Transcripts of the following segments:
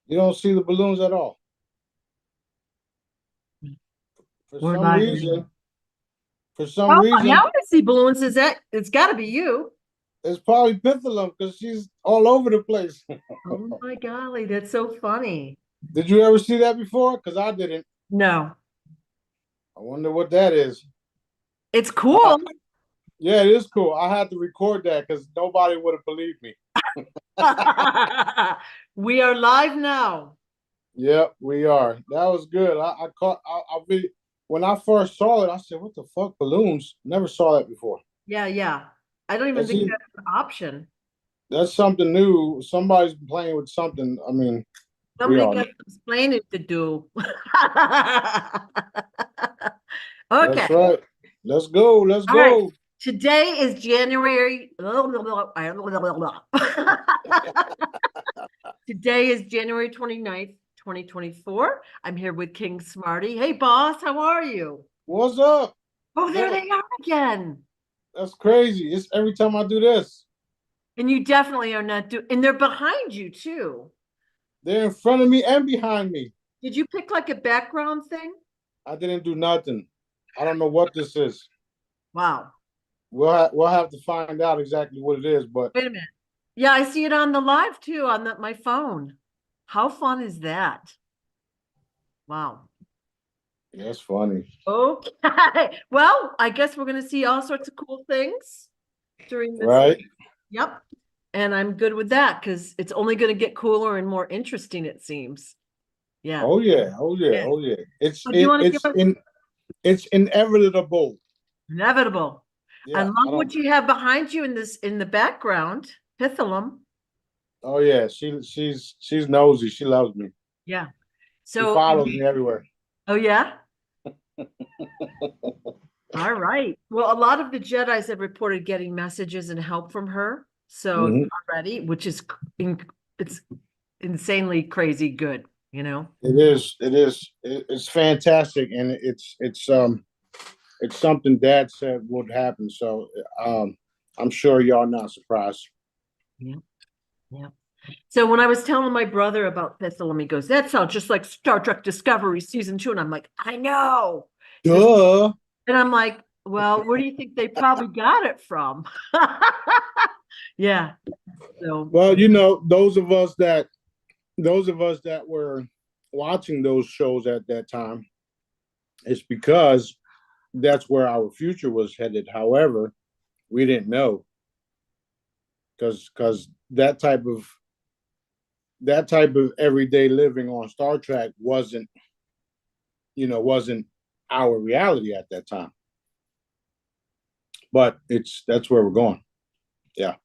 You don't see the balloons at all. For We're some live now. reason, for some Oh, now reason, I see balloons. Is that it's got to be you? it's probably Pithalum because she's all over the place. Oh my golly, that's so funny. Did you ever see that before? Because I didn't. No, I wonder what that is. it's I, cool. yeah, it is cool. I had to record that because nobody would have believed me. We are live now. Yep, we are. That was good. I caught. I be when I first saw it. I said, "What the fuck, balloons?" Never saw that before. Yeah, yeah. I don't even That's think e- that's an option. that's something new. Somebody's playing with something. I mean, we Somebody all got know. some explaining to do. That's Okay. right. Let's go. Let's All right. go. Today is January. Today is January 29th, 2024. I'm here with King Smarty. Hey, boss, how are you? What's up? Oh, there Look, they are again. that's crazy. It's every time I do this, And you definitely are not doing, and they're behind you too. they're in front of me and behind me. Did you pick like a background thing? I didn't do nothing. I don't know what this is. Wow. We'll have to find out exactly what it is. But Wait a minute. Yeah, I see it on the live too on my phone. How fun is that? Wow. that's funny, Okay. Well, I guess we're going to see all sorts of cool things during this. right? Yep. And I'm good with that because it's only going to get cooler and more interesting, it seems. Yeah. Oh yeah, oh yeah, Yeah. oh yeah. So do you want to give us It's inevitable. inevitable? I Yeah, love I don't. what you have behind you in this in the background. Pithalum. Oh yeah, she's nosy. She loves me. Yeah. She So, follows me everywhere. oh yeah. All right. Well, a lot of the Jedis have reported getting messages and help from her. So Hmm. already, which is it's insanely crazy good, you know? It is. It is. It's fantastic, and it's something Dad said would happen. So I'm sure y'all not surprised. Yeah. Yeah. So when I was telling my brother about Pithalum, he goes, that sounds just like Star Trek Discovery season 2. And I'm like, I know. He goes, Duh. and I'm like, well, where do you think they probably got it from? Yeah. So Well, those of us that were watching those shows at that time, it's because that's where our future was headed. However, we didn't know because that type of everyday living on Star Trek wasn't our reality at that time. But that's where we're going. Yeah.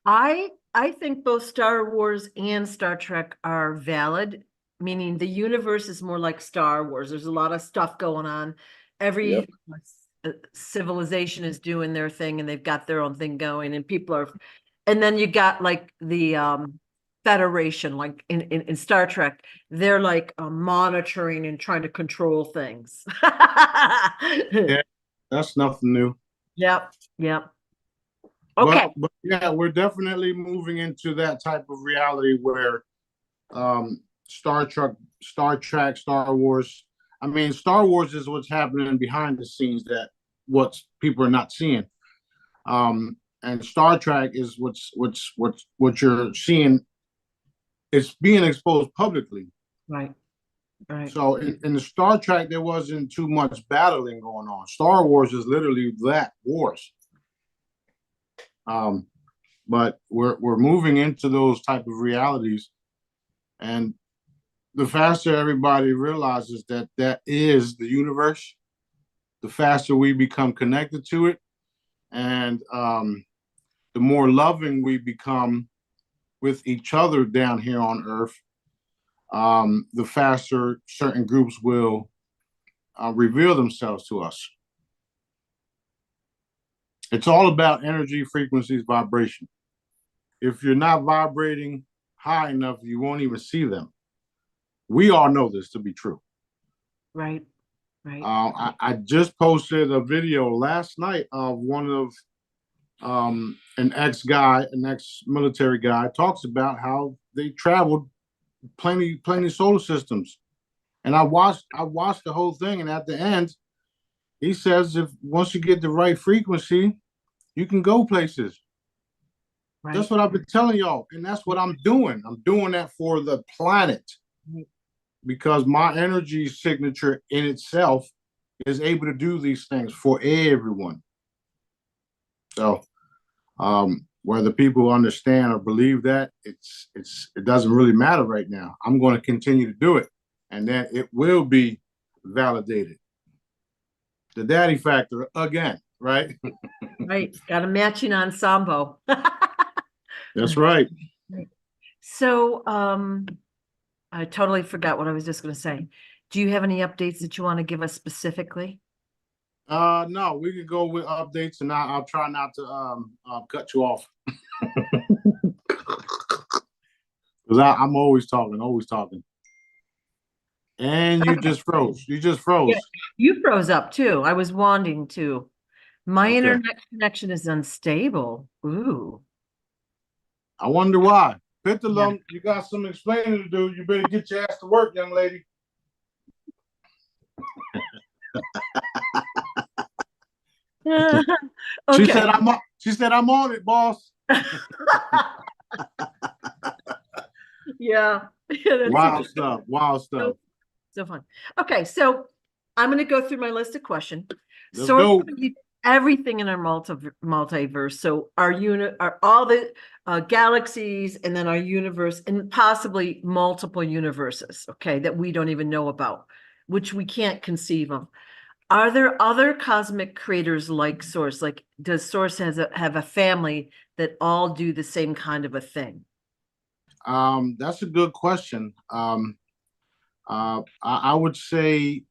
I think both Star Wars and Star Trek are valid, meaning the universe is more like Star Wars. There's a lot of stuff going on. Yep. Every civilization is doing their thing and they've got their own thing going, and people are, and then you got like the Federation, like in Star Trek, they're like monitoring and trying to control things. Yeah. That's nothing new. Yep, yep. But Okay. yeah, we're definitely moving into that type of reality where Star Trek, Star Wars. I mean, Star Wars is what's happening behind the scenes that what people are not seeing. And Star Trek is what you're seeing. It's being exposed publicly. Right, right. So in the Star Trek, there wasn't too much battling going on. Star Wars is literally that wars. Um, but we're moving into those type of realities, and the faster everybody realizes that that is the universe, the faster we become connected to it, and the more loving we become with each other down here on Earth, the faster certain groups will reveal themselves to us. It's all about energy, frequencies, vibration. If you're not vibrating high enough, you won't even see them. We all know this to be true. Right, right. I just posted a video last night of one of an ex-military guy talks about how they traveled plenty solar systems. And I watched the whole thing, and at the end, he says if once you get the right frequency, you can go places. Right. That's what I've been telling y'all, and that's what I'm doing. I'm doing that for the planet Right. because my energy signature in itself is able to do these things for everyone. So whether people understand or believe that, it doesn't really matter right now. I'm going to continue to do it, and then it will be validated. The daddy factor again, right? Right. Got a matching ensemble. That's right. So, I totally forgot what I was just gonna say. Do you have any updates that you want to give us specifically? No, we can go with updates, and I'll try not to cut you off because I'm always talking, always talking. And you Okay. just froze. You just Yeah, froze. you froze up too. I was wanting to. My Okay. internet connection is unstable. Ooh. I wonder why. Yeah. Pentalum, you got some explaining to do. You better get your ass to work, young lady. She Okay. said I'm on, she said I'm on it, boss. Yeah. Yeah, that's Wild stuff. Wild so, stuff. so fun. Okay, so I'm gonna go through my list of questions. Let's Sort go. of everything in our multiverse. So our unit are all the galaxies and then our universe and possibly multiple universes, okay, that we don't even know about, which we can't conceive of. Are there other cosmic creators like Source? Like, does Source have a family that all do the same kind of a thing? That's a good question. I would say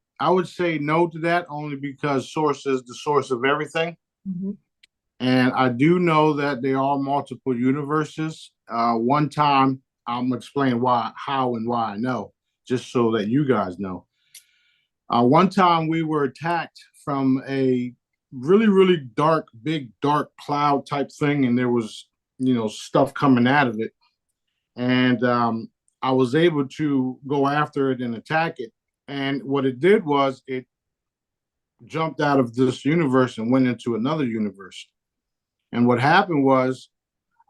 no to that only because source is the source of everything. Mhm. And I do know that there are multiple universes. One time, I'm gonna explain why, how, and why I know, just so that you guys know. One time, we were attacked from a really, really dark, big, dark cloud type thing, and there was, stuff coming out of it. And I was able to go after it and attack it. And what it did was it jumped out of this universe and went into another universe. And what happened was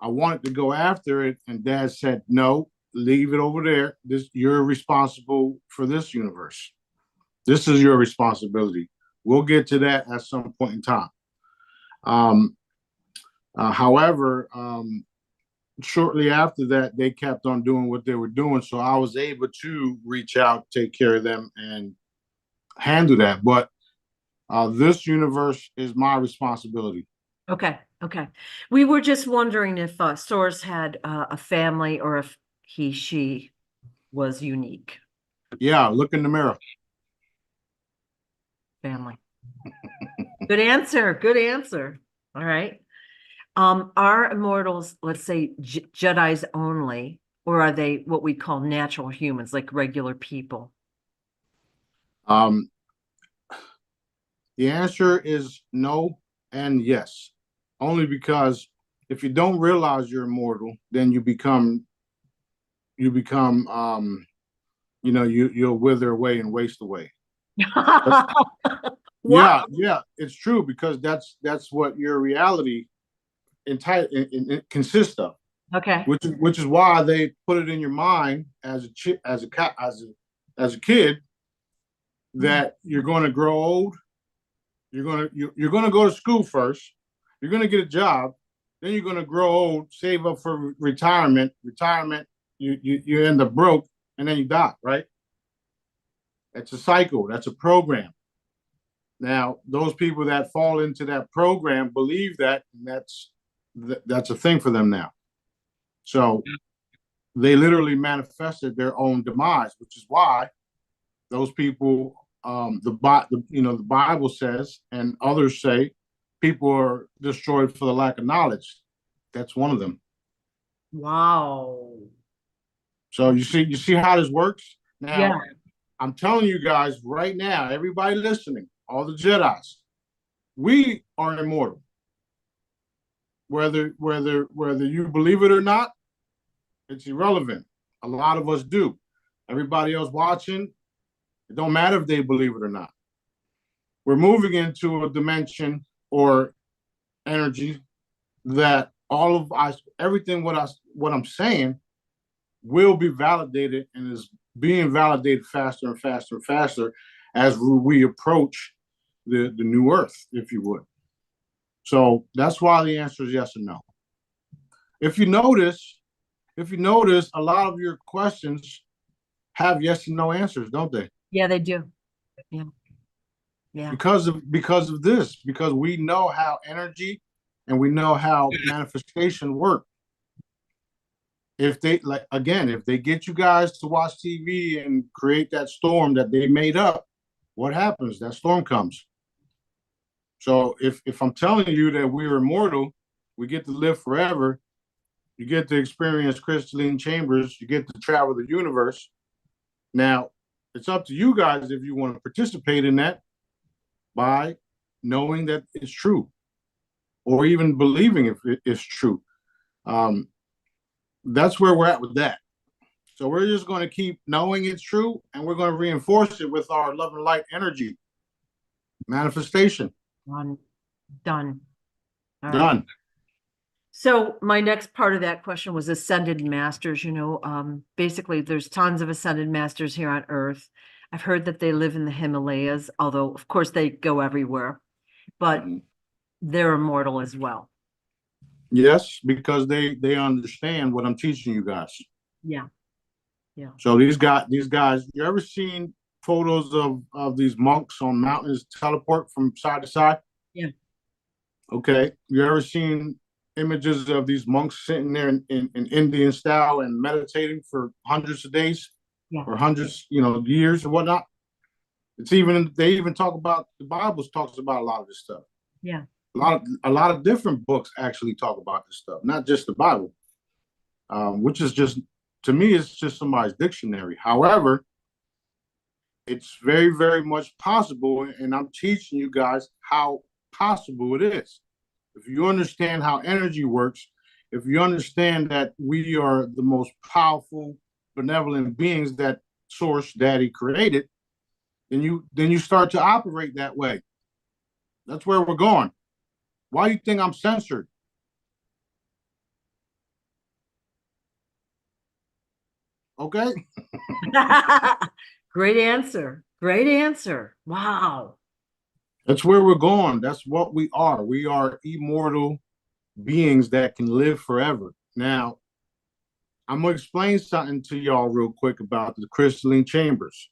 I wanted to go after it, and Dad said, "No, leave it over there. This you're responsible for this universe. This is your responsibility. We'll get to that at some point in time." Um, however, shortly after that, they kept on doing what they were doing, so I was able to reach out, take care of them, and handle that. But this universe is my responsibility. Okay, okay. We were just wondering if Source had a family or if she was unique Yeah, look in the mirror. family. Good answer. Good answer. All right. Are immortals, let's say, Jedis only, or are they what we call natural humans, like regular people? Um, the answer is no and yes, only because if you don't realize you're immortal, then you become you'll wither away and waste away. What? Yeah, it's true because that's what your reality consists of. Okay. Which is why they put it in your mind as a kid that you're going to grow old. You're going to go to school first. You're going to get a job. Then you're going to grow old, save up for retirement. Retirement, you end up broke, and then you die. Right? That's a cycle. That's a program. Now, those people that fall into that program believe that, and that's a thing for them now. So they literally manifested their own demise, which is why those people, the Bible says, and others say, people are destroyed for the lack of knowledge. That's one of them. Wow. So you see how this works. Yeah. Now, I'm telling you guys right now, everybody listening, all the Jedi's, we are immortal. Whether you believe it or not, it's irrelevant. A lot of us do. Everybody else watching, it don't matter if they believe it or not. We're moving into a dimension or energy that all of us, everything what I'm saying will be validated and is being validated faster and faster and faster as we approach the new earth, if you would. So that's why the answer is yes and no. If you notice, a lot of your questions have yes and no answers, don't they? Yeah, they do. Yeah. Yeah. Because of this, because we know how energy and we know how manifestation work. If they if they get you guys to watch TV and create that storm that they made up, what happens? That storm comes. So if I'm telling you that we're immortal, we get to live forever, you get to experience crystalline chambers, you get to travel the universe. Now, it's up to you guys if you want to participate in that by knowing that it's true or even believing if it's true. That's where we're at with that. So we're just going to keep knowing it's true, and we're going to reinforce it with our love and light energy manifestation. Done. Done. All Done. right. So my next part of that question was ascended masters. Basically there's tons of ascended masters here on Earth. I've heard that they live in the Himalayas, although of course they go everywhere, but they're immortal as well. Yes, because they understand what I'm teaching you guys. Yeah. Yeah. So these guys, you ever seen photos of these monks on mountains teleport from side to side? Yeah. Okay. You ever seen images of these monks sitting there in Indian style and meditating for hundreds of days? Yeah. Or hundreds, years or whatnot? They even talk about, the Bible talks about a lot of this stuff. Yeah. A lot of different books actually talk about this stuff, not just the Bible, which is just, to me, it's just somebody's dictionary. However, it's very, very much possible, and I'm teaching you guys how possible it is. If you understand how energy works, if you understand that we are the most powerful, benevolent beings that Source Daddy created, then you start to operate that way. That's where we're going. Why do you think I'm censored? Okay. Great answer. Great answer. Wow. That's where we're going. That's what we are. We are immortal beings that can live forever. Now, I'm going to explain something to y'all real quick about the crystalline chambers.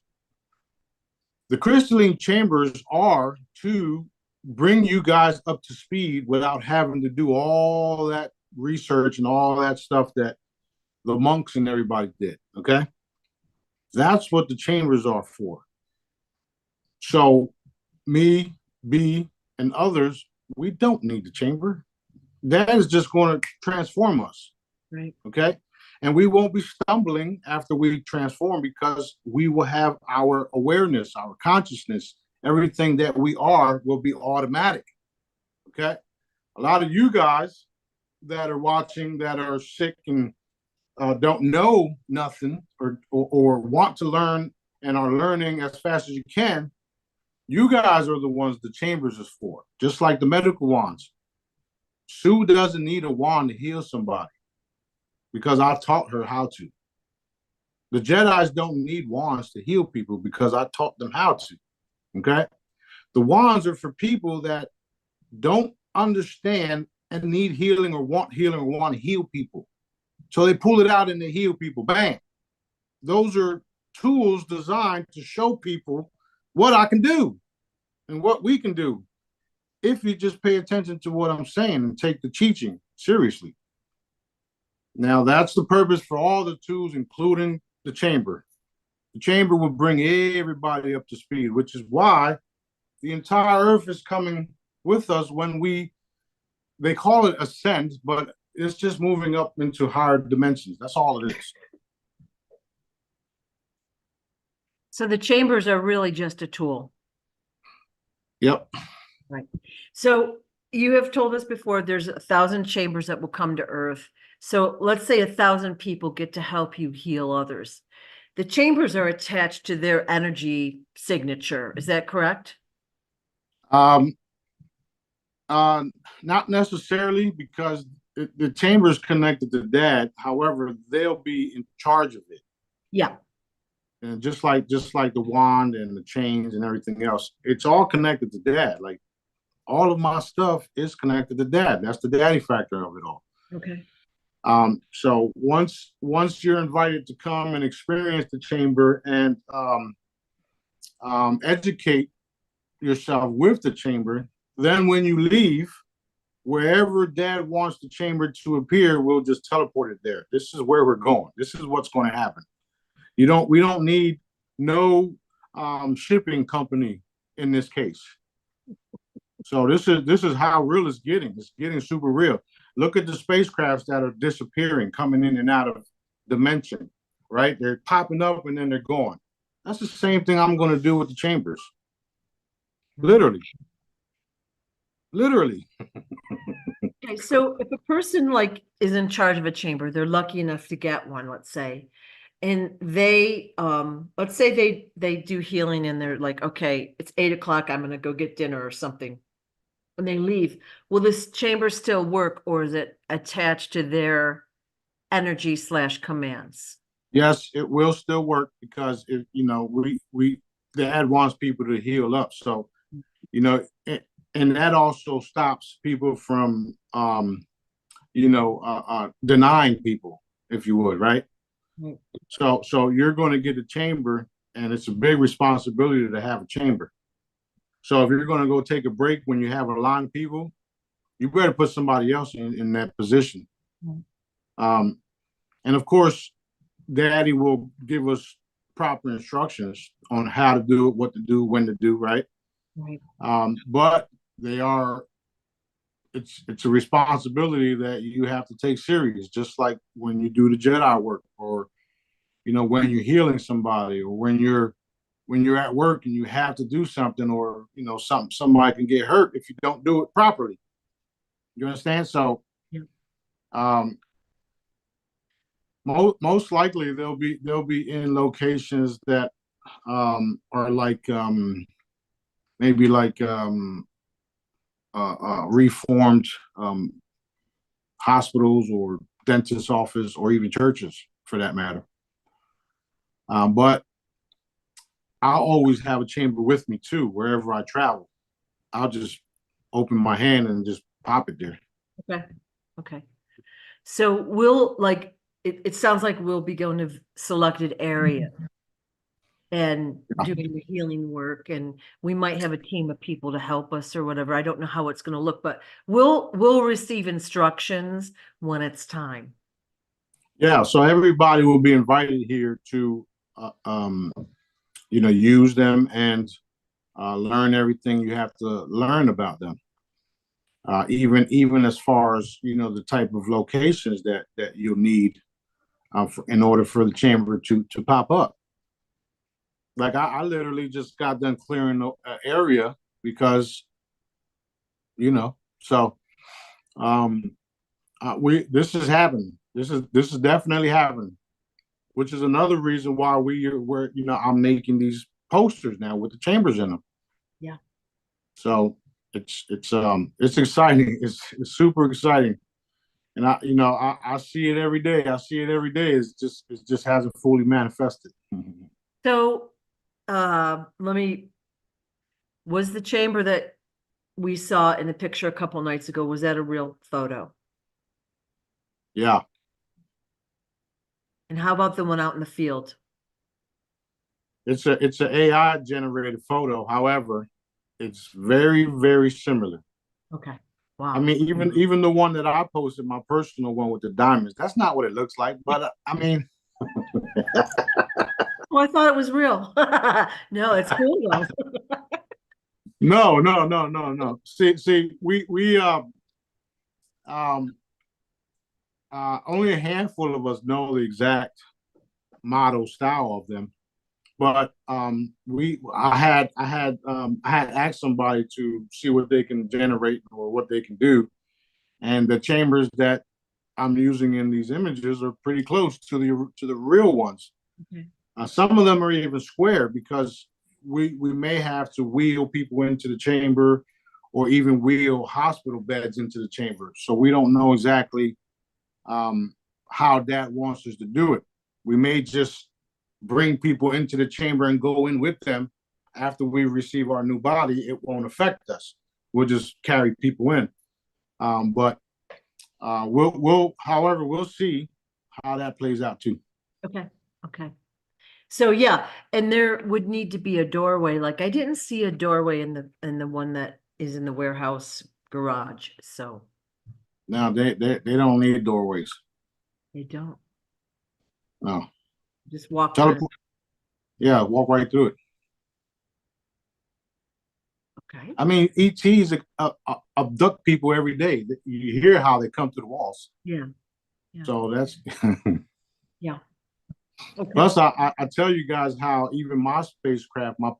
The crystalline chambers are to bring you guys up to speed without having to do all that research and all that stuff that the monks and everybody did. Okay. That's what the chambers are for. So me, B, and others, we don't need the chamber. That is just going to transform us. Right. Okay. And we won't be stumbling after we transform because we will have our awareness, our consciousness, everything that we are will be automatic. Okay. A lot of you guys that are watching that are sick and don't know nothing or want to learn and are learning as fast as you can, you guys are the ones the chambers is for, just like the medical wands. Sue doesn't need a wand to heal somebody because I taught her how to. The Jedis don't need wands to heal people because I taught them how to. Okay? The wands are for people that don't understand and need healing or want to heal people. So they pull it out and they heal people. Bam. Those are tools designed to show people what I can do and what we can do if you just pay attention to what I'm saying and take the teaching seriously. Now, that's the purpose for all the tools, including the chamber. The chamber will bring everybody up to speed, which is why the entire earth is coming with us when they call it ascend, but it's just moving up into higher dimensions. That's all it is. So the chambers are really just a tool. Yep. Right. So you have told us before there's 1,000 chambers that will come to Earth. So let's say 1,000 people get to help you heal others. The chambers are attached to their energy signature. Is that correct? Um, uh, Not necessarily, because the chamber is connected to dad. However, they'll be in charge of it. Yeah. And just like the wand and the chains and everything else, it's all connected to dad. Like all of my stuff is connected to dad. That's the daddy factor of it all. Okay. So once you're invited to come and experience the chamber and educate yourself with the chamber, then when you leave, wherever dad wants the chamber to appear, we'll just teleport it there. This is where we're going. This is what's going to happen. We don't need no shipping company in this case. So this is how real it's getting. It's getting super real. Look at the spacecrafts that are disappearing, coming in and out of dimension, right? They're popping up and then they're gone. That's the same thing I'm going to do with the chambers. Literally. Literally. Okay, so if a person like is in charge of a chamber, they're lucky enough to get one, let's say, and they let's say they do healing and they're like, okay, it's 8 o'clock, I'm gonna go get dinner or something. When they leave, will this chamber still work, or is it attached to their energy slash commands? Yes, it will still work because we dad wants people to heal up. So, and that also stops people from denying people, if you would, right? Right. So you're going to get a chamber, and it's a big responsibility to have a chamber. So if you're going to go take a break when you have a line of people, you better put somebody else in that position. Mhm. And of course, Daddy will give us proper instructions on how to do it, what to do, when to do, right? Right. But they are it's a responsibility that you have to take serious, just like when you do the Jedi work, or when you're healing somebody, or when you're at work and you have to do something, or somebody can get hurt if you don't do it properly. You understand? So Yeah. Most likely they'll be in locations that are like maybe like reformed hospitals or dentist office or even churches for that matter. But I'll always have a chamber with me too wherever I travel. I'll just open my hand and just pop it there. Okay. Okay. So we'll like it sounds like we'll be going to selected area and doing the healing work, and we might have a team of people to help us or whatever. I don't know how it's going to look, but we'll receive instructions when it's time. Yeah, so everybody will be invited here to use them and learn everything you have to learn about them. Even as far as the type of locations that you'll need in order for the chamber to pop up. Like I literally just got done clearing the area because so we this is happening. This is definitely happening, which is another reason why we're I'm making these posters now with the chambers in them. Yeah. So it's exciting. It's super exciting. And I see it every day. I see it every day. It just hasn't fully manifested. So was the chamber that we saw in the picture a couple nights ago, was that a real photo? Yeah. And how about the one out in the field? It's an AI generated photo. However, it's very, very similar. Okay. I Wow. mean, even the one that I posted, my personal one with the diamonds, that's not what it looks like. But I mean, Oh, I thought it was real. No, it's cool though. no, no, no, no, no. See, we um only a handful of us know the exact model style of them. But I had asked somebody to see what they can generate or what they can do, and the chambers that I'm using in these images are pretty close to the real ones. Okay. Some of them are even square because we may have to wheel people into the chamber or even wheel hospital beds into the chamber. So we don't know exactly how Dad wants us to do it. We may just bring people into the chamber and go in with them after we receive our new body. It won't affect us. We'll just carry people in. But however, we'll see how that plays out too. Okay. Okay. So yeah, and there would need to be a doorway. Like I didn't see a doorway in the one that is in the warehouse garage. So Now they don't need doorways. they don't No. just walk through. Yeah, walk right through it. Okay. I mean, ETs abduct people every day. You hear how they come to the walls. Yeah. Yeah. So that's Yeah. Okay. plus I tell you guys how even my spacecraft, my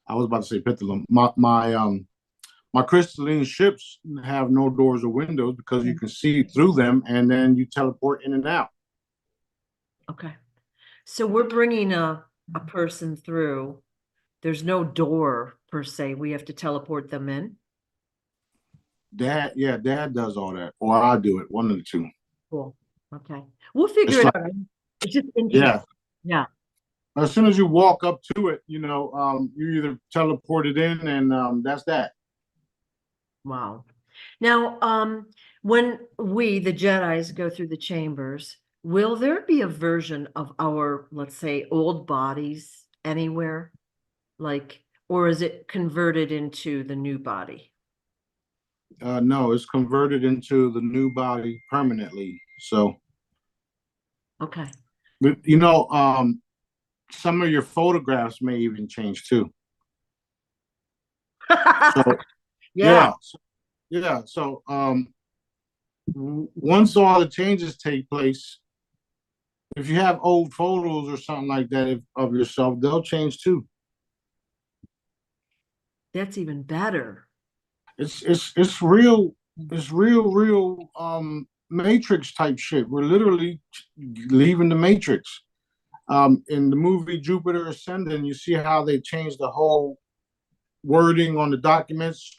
I was about to say Pitulum, my crystalline ships have no doors or windows because you can see through them and then you teleport in and out. Okay. So we're bringing a person through. There's no door per se. We have to teleport them in. Dad does all that, or I do it. One of the two. Cool. Okay. We'll figure It's it like, out. It's just interesting. yeah. Yeah. As soon as you walk up to it, you either teleport it in and that's that. Wow. Now, when we, the Jedis, go through the chambers, will there be a version of our, let's say, old bodies anywhere? Like, or is it converted into the new body? No, it's converted into the new body permanently. So, Okay. but some of your photographs may even change too. So Yeah. yeah. So once all the changes take place, if you have old photos or something like that of yourself, they'll change too. That's even better. It's real. It's real Matrix type shit. We're literally leaving the Matrix. In the movie Jupiter Ascending, you see how they changed the whole wording on the documents,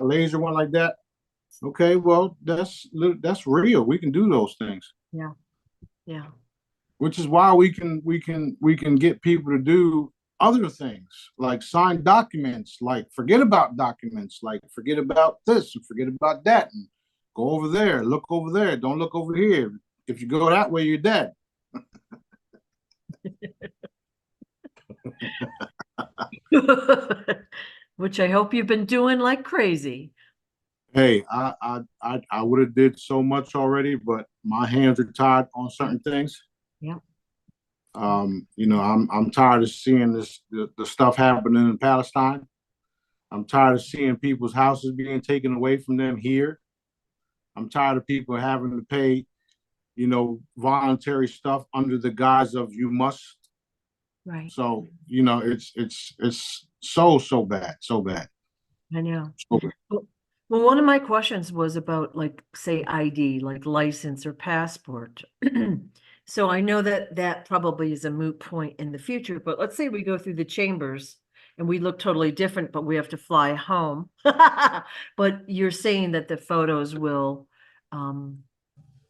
a laser one like that. Okay, well that's real. We can do those things. Yeah. Yeah. Which is why we can get people to do other things like sign documents, like forget about documents, like forget about this and forget about that, and go over there, look over there, don't look over here. If you go that way, you're dead. Which I hope you've been doing like crazy. Hey, I would have did so much already, but my hands are tied on certain things. Yeah. I'm tired of seeing the stuff happening in Palestine. I'm tired of seeing people's houses being taken away from them here. I'm tired of people having to pay, voluntary stuff under the guise of you must. Right. So, it's so bad, so bad. I know. So bad. Well, one of my questions was about like, say, ID, like license or passport. So I know that that probably is a moot point in the future, but let's say we go through the chambers and we look totally different, but we have to fly home. But you're saying that the photos will,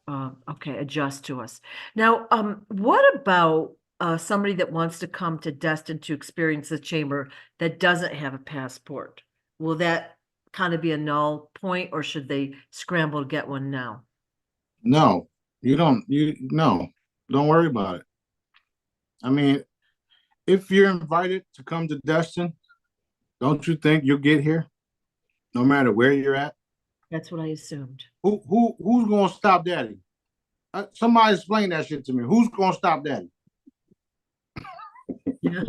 okay, adjust to us. Now, what about somebody that wants to come to Destin to experience the chamber that doesn't have a passport? Will that kind of be a null point, or should they scramble to get one now? No, no, don't worry about it. I mean, if you're invited to come to Destin, don't you think you'll get here, no matter where you're at? That's what I assumed. Who's gonna stop Daddy? Somebody explain that shit to me. Who's gonna stop Daddy? Yeah.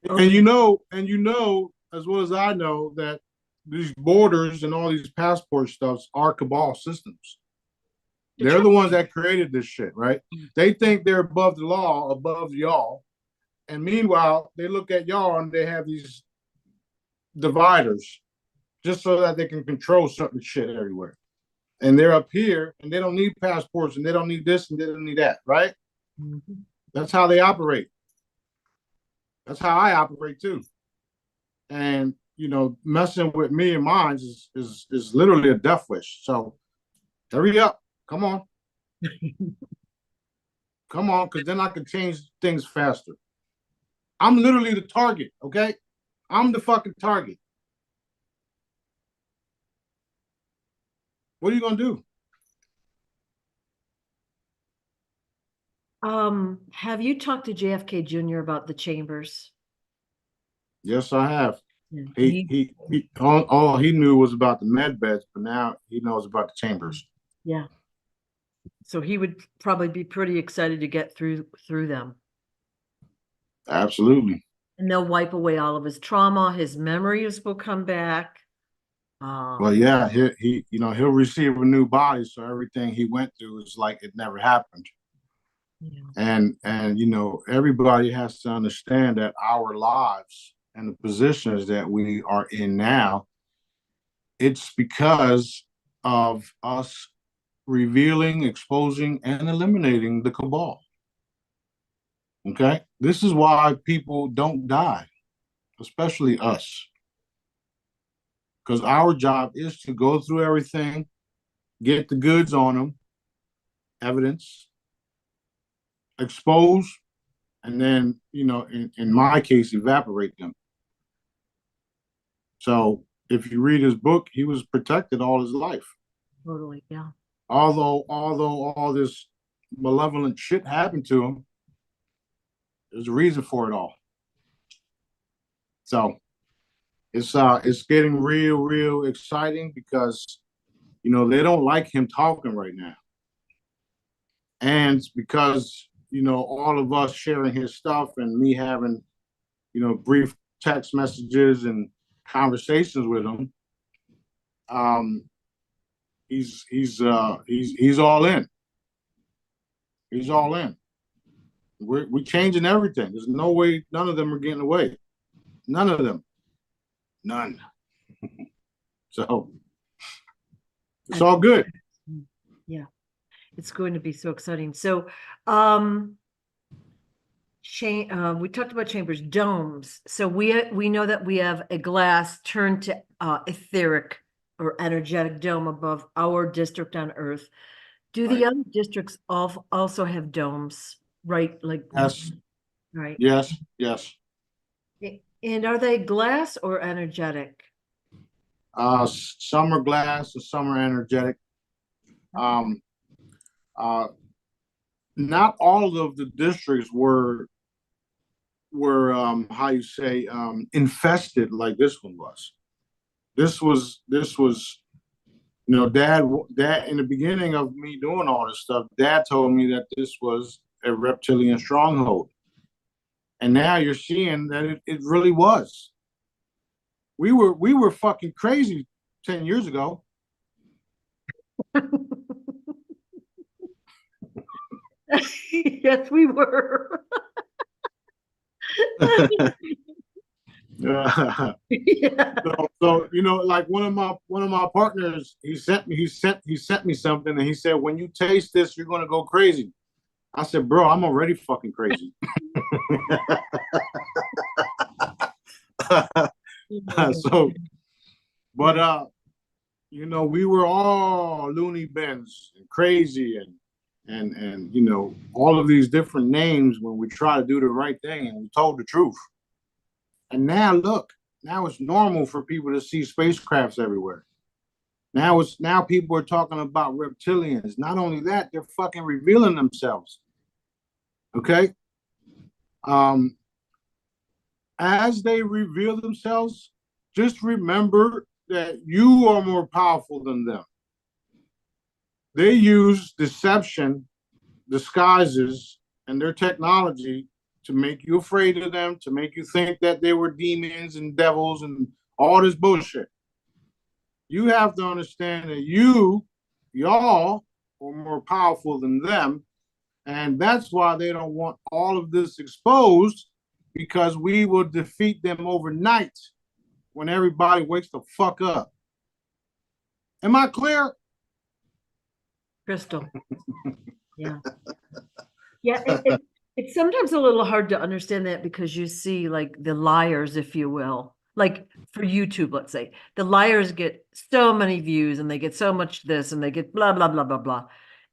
And you know, as well as I know, that these borders and all these passport stuffs are cabal systems. They're the ones that created this shit, right? They think they're above the law, above y'all. And meanwhile, they look at y'all and they have these dividers. just so that they can control certain shit everywhere. And they're up here and they don't need passports and they don't need this and they don't need that, right? Mhm. That's how they operate. That's how I operate too. And messing with me and mine is literally a death wish. So hurry up. Come on. Come on, because then I can change things faster. I'm literally the target, okay? I'm the fucking target. What are you gonna do? Have you talked to JFK Jr. about the chambers? Yes, I have. Yeah. He all he knew was about the med beds, but now he knows about the chambers. Yeah. So he would probably be pretty excited to get through them. Absolutely. And they'll wipe away all of his trauma, his memories will come back. Well, yeah, he'll receive a new body, so everything he went through is like it never happened. Yeah. And everybody has to understand that our lives and the positions that we are in now, it's because of us revealing, exposing, and eliminating the cabal. Okay? This is why people don't die, especially us. Because our job is to go through everything, get the goods on them, evidence, expose, and then, in my case, evaporate them. So if you read his book, he was protected all his life. Totally, yeah. Although all this malevolent shit happened to him, there's a reason for it all. So it's getting real exciting because they don't like him talking right now. And because all of us sharing his stuff and me having brief text messages and conversations with him, he's all in. He's all in. We're changing everything. There's no way none of them are getting away. None of them. None. So it's all good. Yeah. It's going to be so exciting. So we talked about chambers, domes. So we know that we have a glass turned to etheric or energetic dome above our district on Earth. Do the other districts also have domes, right? Like Yes. right. Yes. And are they glass or energetic? Some are glass and some are energetic. Um, Not all of the districts were how you say infested like this one was. This was dad in the beginning of me doing all this stuff, dad told me that this was a reptilian stronghold. And now you're seeing that it really was. We were fucking crazy 10 years ago. Yes, we were. Yeah. So, like one of my partners, he sent me something, and he said, "When you taste this, you're gonna go crazy." I said, "Bro, I'm already fucking crazy." So, but we were all loony bins and crazy and all of these different names when we try to do the right thing and we told the truth. And now look, now it's normal for people to see spacecrafts everywhere. Now people are talking about reptilians. Not only that, they're fucking revealing themselves. Okay? As they reveal themselves, just remember that you are more powerful than them. They use deception, disguises, and their technology to make you afraid of them, to make you think that they were demons and devils and all this bullshit. You have to understand that y'all are more powerful than them. And that's why they don't want all of this exposed, because we will defeat them overnight. when everybody wakes the fuck up. Am I clear? Crystal. Yeah. Yeah. It's sometimes a little hard to understand that because you see like the liars, if you will, like for YouTube, let's say, the liars get so many views and they get so much this and they get blah, blah, blah, blah, blah.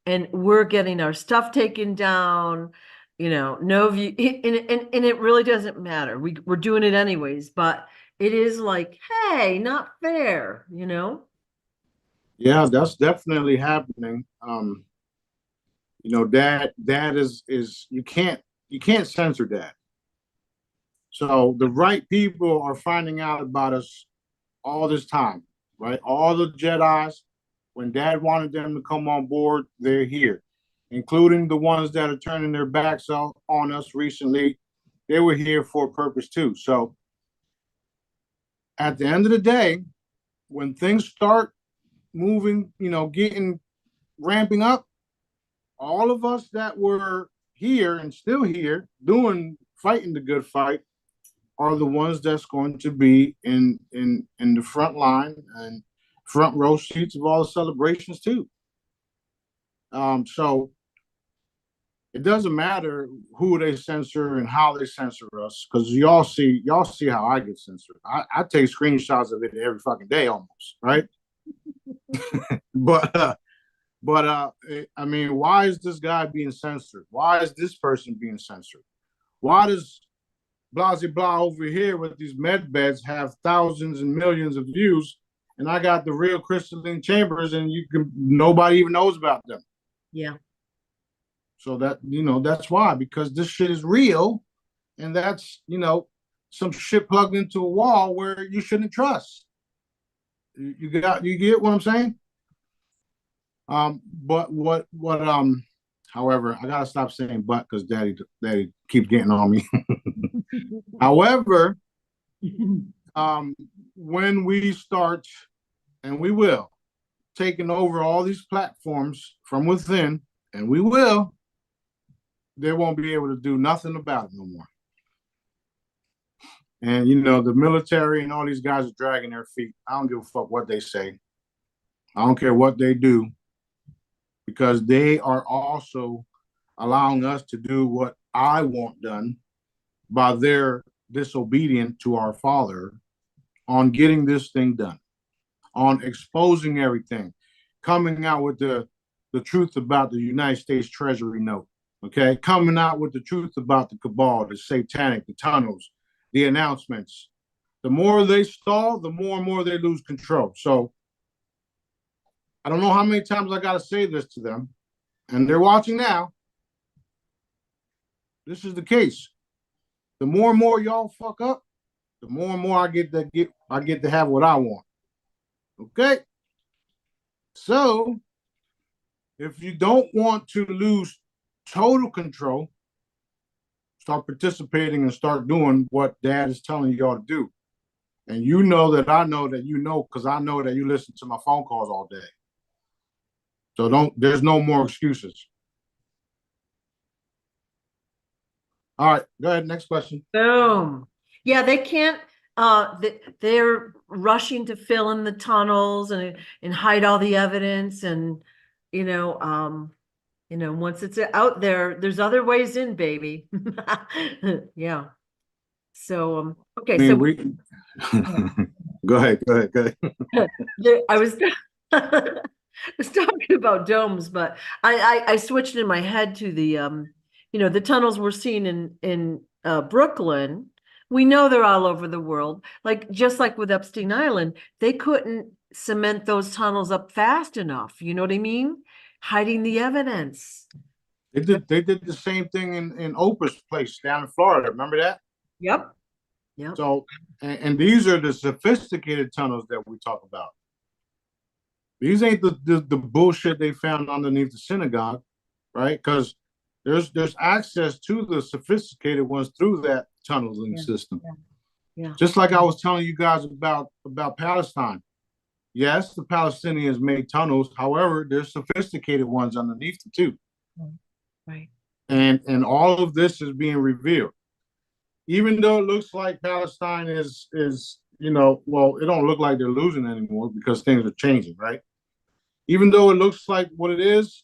And we're getting our stuff taken down, no view. And it really doesn't matter. We're doing it anyways, but it is like, hey, not fair, Yeah, that's definitely happening. Dad is you can't censor that. So the right people are finding out about us all this time, right? All the Jedi's, when Dad wanted them to come on board, they're here, including the ones that are turning their backs on us recently. They were here for a purpose too. So at the end of the day, when things start moving, getting ramping up, all of us that were here and still here fighting the good fight are the ones that's going to be in the front line and front row seats of all the celebrations too. So it doesn't matter who they censor and how they censor us, because y'all see how I get censored. I take screenshots of it every fucking day almost, right? but I mean, why is this guy being censored? Why is this person being censored? Why does blah blah over here with these med beds have thousands and millions of views, and I got the real crystalline chambers, and nobody even knows about them? Yeah. So that's why, because this shit is real, and that's some shit plugged into a wall where you shouldn't trust. You get what I'm saying? But however, I gotta stop saying but because daddy keeps getting on me. However, when we start, and we will, taking over all these platforms from within, and we will, they won't be able to do nothing about it no more. And the military and all these guys are dragging their feet. I don't give a fuck what they say. I don't care what they do, because they are also allowing us to do what I want done by their disobedience to our Father on getting this thing done, on exposing everything, coming out with the truth about the United States Treasury note, okay? Coming out with the truth about the cabal, the satanic, the tunnels, the announcements. The more they stall, the more and more they lose control. So I don't know how many times I got to say this to them, and they're watching now. This is the case. The more and more y'all fuck up, the more and more I get to have what I want. Okay? So if you don't want to lose total control, start participating and start doing what Dad is telling y'all to do. And you know that I know that because I know that you listen to my phone calls all day. So there's no more excuses. All right, go ahead. Next question. Boom. Yeah, they can't, they're rushing to fill in the tunnels and hide all the evidence. And, once it's out there, there's other ways in, baby. Yeah. So, okay. I mean, go ahead. I was was talking about domes, but I switched in my head to the tunnels we're seeing in Brooklyn. We know they're all over the world. Like just like with Epstein Island, they couldn't cement those tunnels up fast enough. You know what I mean? Hiding the evidence. They did the same thing in Oprah's place down in Florida. Remember that? Yep. Yep. So, and these are the sophisticated tunnels that we talk about. These ain't the bullshit they found underneath the synagogue, right? Because there's access to the sophisticated ones through that tunneling system. Yeah. Just like I was telling you guys about Palestine. Yes, the Palestinians made tunnels. However, there's sophisticated ones underneath them too. Right. And all of this is being revealed. Even though it looks like Palestine is well, it don't look like they're losing anymore because things are changing, right? Even though it looks like what it is,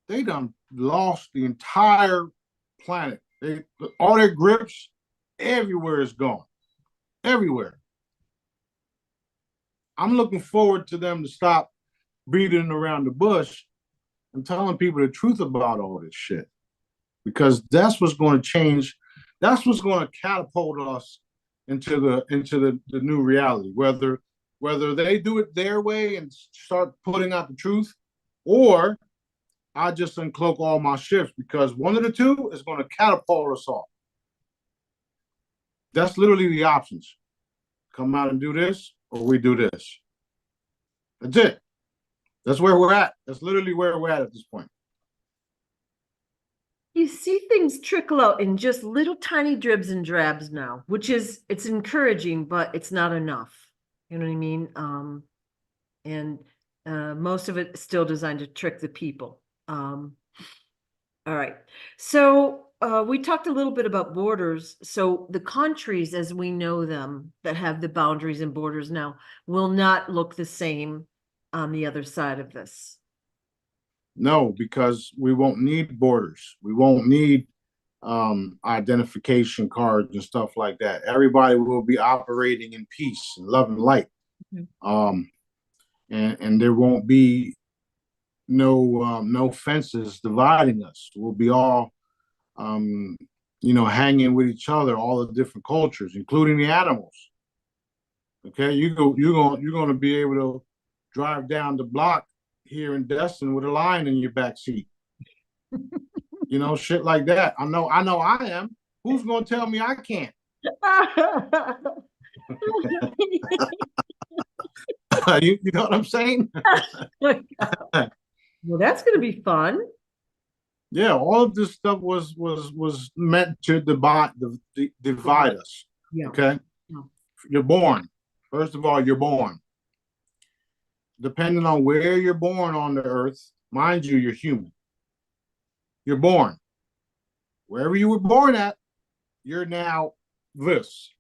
they done lost the entire planet. All their grips everywhere is gone. Everywhere. I'm looking forward to them to stop beating around the bush and telling people the truth about all this shit. Because that's what's going to change. That's what's going to catapult us into the new reality. Whether they do it their way and start putting out the truth, or I just uncloak all my ships, because one of the two is going to catapult us all. That's literally the options. Come out and do this, or we do this. That's it. That's where we're at. That's literally where we're at this point. You see things trickle out in just little tiny dribs and drabs now, it's encouraging, but it's not enough. You know what I mean? And most of it is still designed to trick the people. All right. So we talked a little bit about borders. So the countries as we know them that have the boundaries and borders now will not look the same on the other side of this. No, because we won't need borders. We won't need identification cards and stuff like that. Everybody will be operating in peace and love and light. Mm-hmm. And there won't be no fences dividing us. We'll be all hanging with each other, all the different cultures, including the animals. Okay, you're going to be able to drive down the block here in Destin with a lion in your back seat. Shit like that. I know I am. Who's going to tell me I can't? you know what I'm saying? Well, that's going to be fun. Yeah, all of this stuff was meant to divide us. Yeah. Okay. Yeah. You're born. First of all, you're born. Depending on where you're born on the earth, mind you, you're human. You're born. Wherever you were born at, you're now this.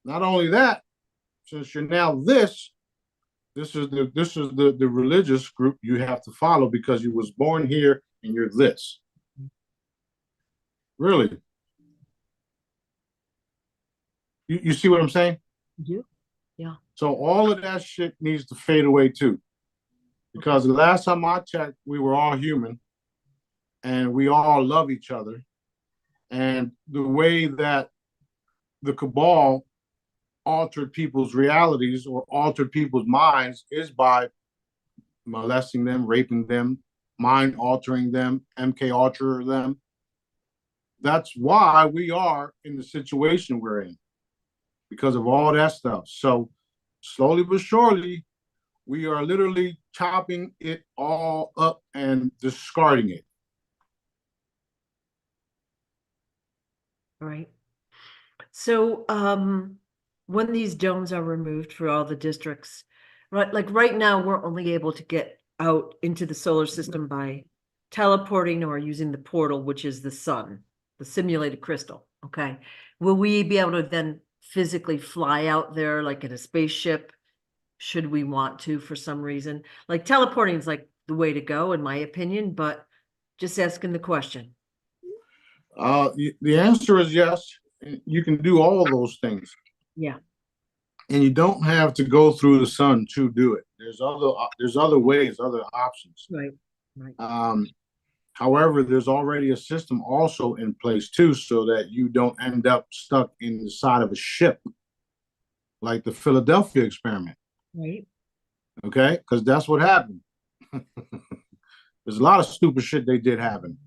Not only that, since you're now this is the religious group you have to follow, because you was born here and you're this. Really? You see what I'm saying? Yeah. Yeah. So all of that shit needs to fade away too. Because the last time I checked, we were all human and we all love each other. And the way that the cabal altered people's realities or altered people's minds is by molesting them, raping them, mind altering them, MK Ultra them. That's why we are in the situation we're in, because of all that stuff. So slowly but surely, we are literally chopping it all up and discarding it. Right. So when these domes are removed for all the districts, right, like right now, we're only able to get out into the solar system by teleporting or using the portal, which is the sun, the simulated crystal. Okay. Will we be able to then physically fly out there like in a spaceship, should we want to, for some reason? Like teleporting is like the way to go, in my opinion, but just asking the question. The answer is yes. You can do all of those things. Yeah. And you don't have to go through the sun to do it. There's other ways, other options. Right. Right. However, there's already a system also in place too, so that you don't end up stuck in the side of a ship, like the Philadelphia experiment. Right. Okay, because that's what happened. There's a lot of stupid shit they did happen.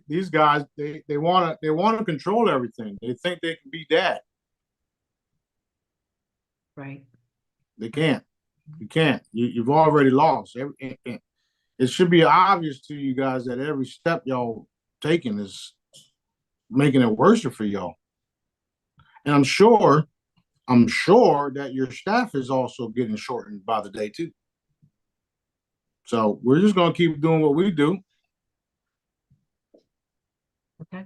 These guys, they want to control everything. They think they can be dad. Right. They can't. You can't. You've already lost. It should be obvious to you guys that every step y'all taking is making it worse for y'all. And I'm sure that your staff is also getting shortened by the day too. So we're just gonna keep doing what we do. Okay.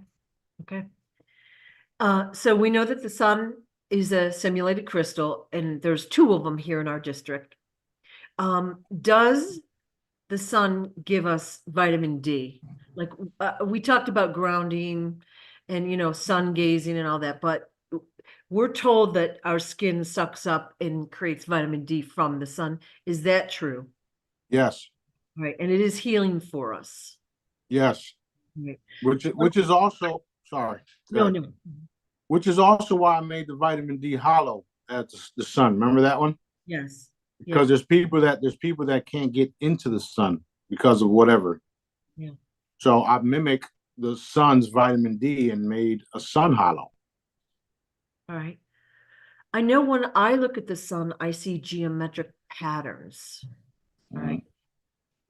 Okay. So we know that the sun is a simulated crystal, and there's 2 of them here in our district. Does the sun give us vitamin D? Like, we talked about grounding and, sun gazing and all that, but we're told that our skin sucks up and creates vitamin D from the sun. Is that true? Yes, Right. And it is healing for us. yes. Right. Which is also sorry. Go No, ahead. no. Which is also why I made the vitamin D hollow at the sun. Remember that one? Yes. Because Yeah. there's people that can't get into the sun because of whatever. Yeah. So I mimic the sun's vitamin D and made a sun hollow. All right. I know when I look at the sun, I see geometric patterns. All right.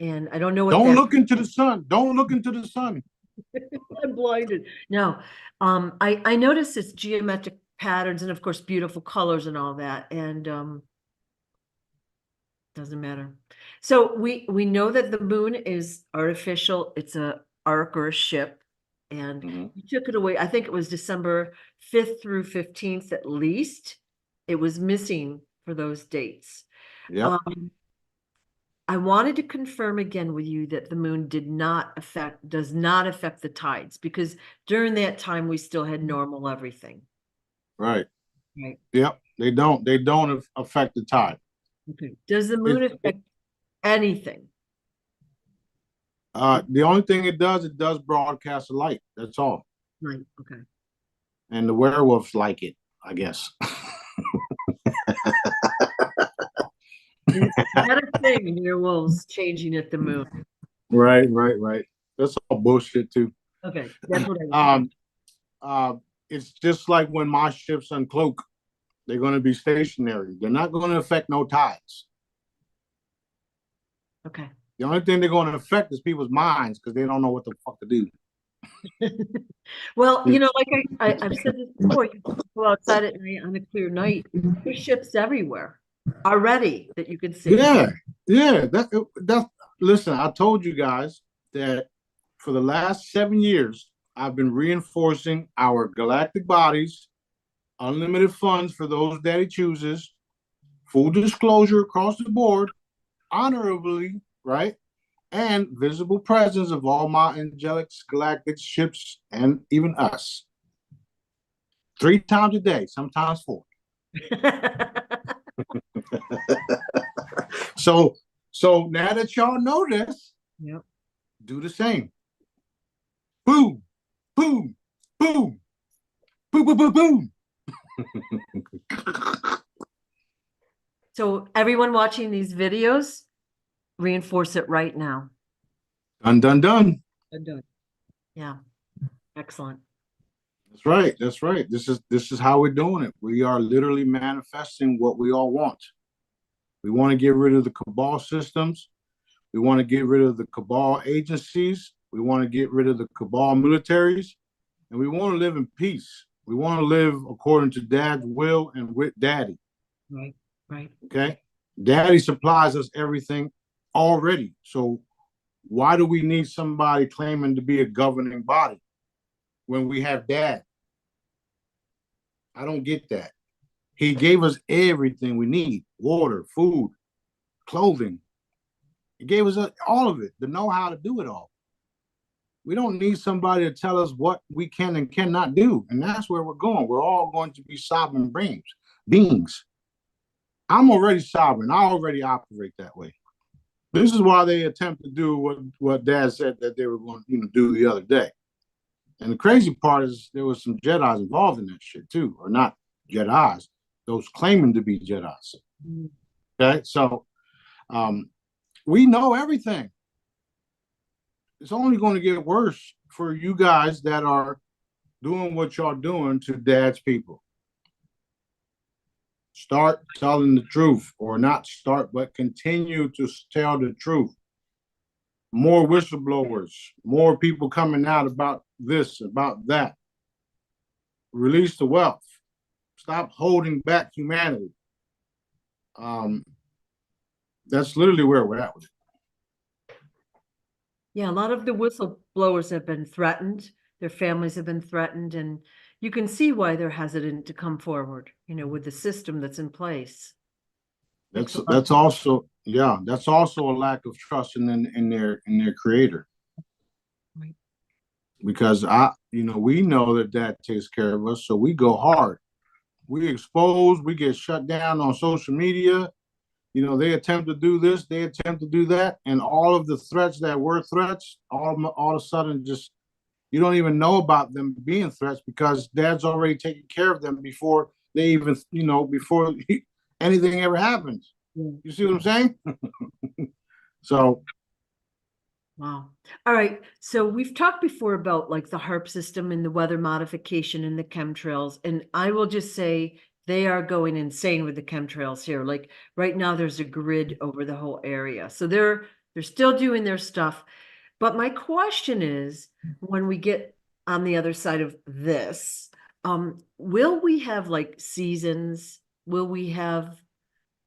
And I don't know what Don't that look into the sun. Don't look into the sun. I'm blinded. No. I notice it's geometric patterns and of course beautiful colors and all that. And doesn't matter. So we know that the moon is artificial. It's a arc or a ship. And you took it away. I think it was December 5th through 15th at least. It was missing for those dates. Yep. I wanted to confirm again with you that the moon does not affect the tides, because during that time we still had normal everything. Right. Right. Yep. They don't affect the tide. Okay. Does the moon affect anything? The only thing it does broadcast a light. That's all. Right. Okay. And the werewolves like it, I guess. Is that a thing? Werewolves changing at the moon. Right. That's all bullshit too. Okay, that's what I It's just like when my ships uncloak, they're going to be stationary. They're not going to affect no tides. okay. The only thing they're going to affect is people's minds because they don't know what the fuck to do. Well, like I've said this before, you go outside at night on a clear night, there's ships everywhere already that you can see. Yeah. That. Listen, I told you guys that for the last 7 years, I've been reinforcing our galactic bodies, unlimited funds for those that he chooses, full disclosure across the board, honorably, right? And visible presence of all my angelic galactic ships and even us. 3 times a day, sometimes 4. So now that y'all know this, Yep. do the same. Boom, boom, boom, boom, boom, boom, boom. So everyone watching these videos, reinforce it right now. Done, done, done. Done. Yeah. Excellent. That's right. That's right. This is how we're doing it. We are literally manifesting what we all want. We want to get rid of the cabal systems. We want to get rid of the cabal agencies. We want to get rid of the cabal militaries. And we want to live in peace. We want to live according to Dad's will and with Daddy. Right. Right. Okay. Daddy supplies us everything already. So why do we need somebody claiming to be a governing body when we have Dad? I don't get that. He gave us everything we need: water, food, clothing. He gave us all of it, the know-how to do it all. We don't need somebody to tell us what we can and cannot do. And that's where we're going. We're all going to be sovereign beings. I'm already sovereign. I already operate that way. This is why they attempt to do what Dad said that they were going to do the other day. And the crazy part is there was some Jedis involved in that shit too, or not Jedis, those claiming to be Jedis. Okay, so we know everything. It's only going to get worse for you guys that are doing what y'all doing to Dad's people. Start telling the truth, or not start, but continue to tell the truth. More whistleblowers, more people coming out about this, about that. Release the wealth. Stop holding back humanity. That's literally where we're at with it. Yeah, a lot of the whistleblowers have been threatened their families have been threatened, and you can see why they're hesitant to come forward, with the system that's in place. That's also, yeah, that's also a lack of trust in their creator. Right. Because we know that Dad takes care of us, so we go hard. We expose, we get shut down on social media. They attempt to do this, they attempt to do that, and all of the threats that were threats, all of a sudden, just you don't even know about them being threats because Dad's already taken care of them before they even, before anything ever happens. You see what I'm saying? So, wow. All right. So we've talked before about like the HARP system and the weather modification and the chemtrails. And I will just say they are going insane with the chemtrails here. Like right now there's a grid over the whole area. So they're still doing their stuff. But my question is, when we get on the other side of this, will we have like seasons? Will we have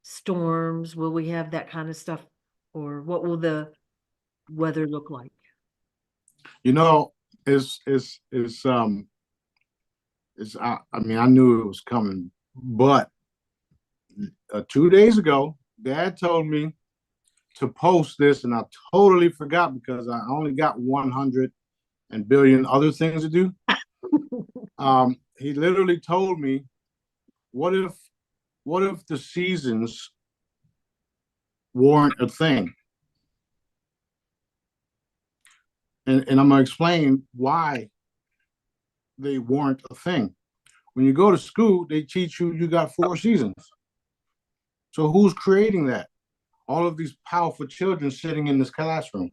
storms? Will we have that kind of stuff? Or what will the weather look like? you know, it's I mean, I knew it was coming, but 2 days ago, Dad told me to post this, and I totally forgot because I only got 100 and billion other things to do. He literally told me, what if the seasons weren't a thing? And I'm gonna explain why they weren't a thing. When you go to school, they teach you got 4 seasons. So who's creating that? All of these powerful children sitting in this classroom.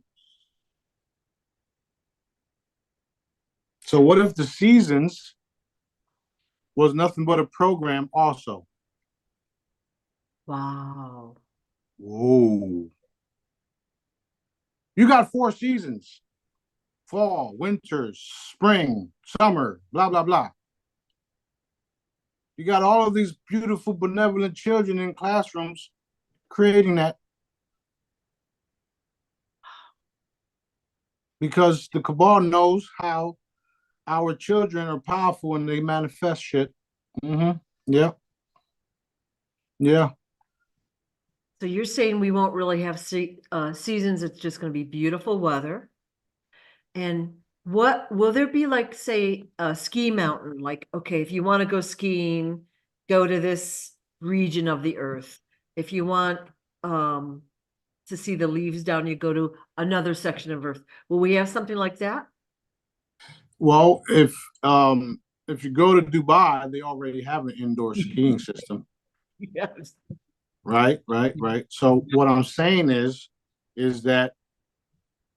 So what if the seasons was nothing but a program also? Wow. Whoa. You got 4 seasons: fall, winter, spring, summer, blah, blah, blah. You got all of these beautiful, benevolent children in classrooms creating that because the cabal knows how our children are powerful and they manifest shit. Mm-hmm. Yeah. Yeah. So you're saying we won't really have seasons, it's just going to be beautiful weather. And what will there be like, say, a ski mountain? Like, okay, if you want to go skiing, go to this region of the earth. If you want to see the leaves down, you go to another section of earth. Will we have something like that? Well, if you go to Dubai, they already have an indoor skiing system. Yes. Right, right, right. So what I'm saying is that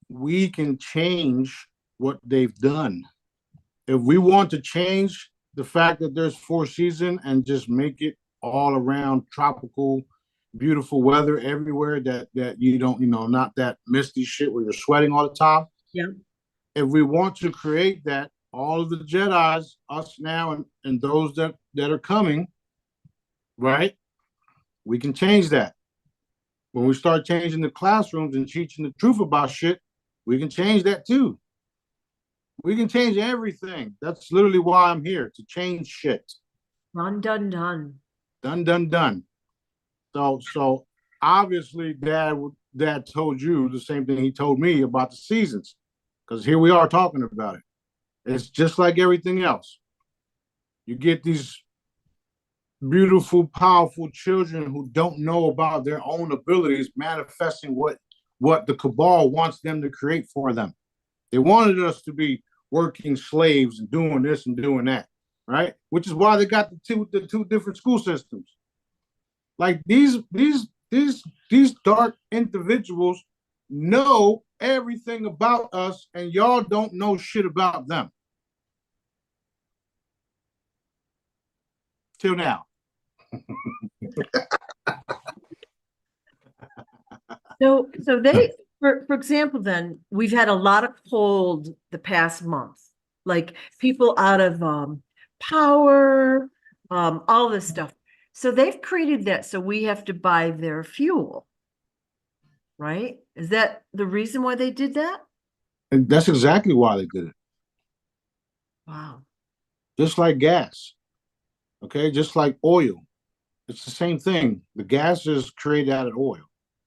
we can change what they've done. If we want to change the fact that there's 4 seasons and just make it all around tropical, beautiful weather everywhere, that you don't, not that misty shit where you're sweating all the time. Yeah. If we want to create that, all of the Jedi's, us now, and those that are coming, right? We can change that. When we start changing the classrooms and teaching the truth about shit, we can change that too. We can change everything. That's literally why I'm here, to change shit. Done, done, done. Done, done, done. So obviously, Dad told you the same thing he told me about the seasons, because here we are talking about it. It's just like everything else. You get these beautiful, powerful children who don't know about their own abilities manifesting what the cabal wants them to create for them. They wanted us to be working slaves and doing this and doing that, right? Which is why they got the two different school systems. Like these dark individuals know everything about us, and y'all don't know shit about them. Till now. So they, for example, then we've had a lot of cold the past month, like people out of power, all this stuff. So they've created that, so we have to buy their fuel, right? Is that the reason why they did that? And that's exactly why they did it. Wow. just like gas. Okay, just like oil. It's the same thing. The gas is created out of oil.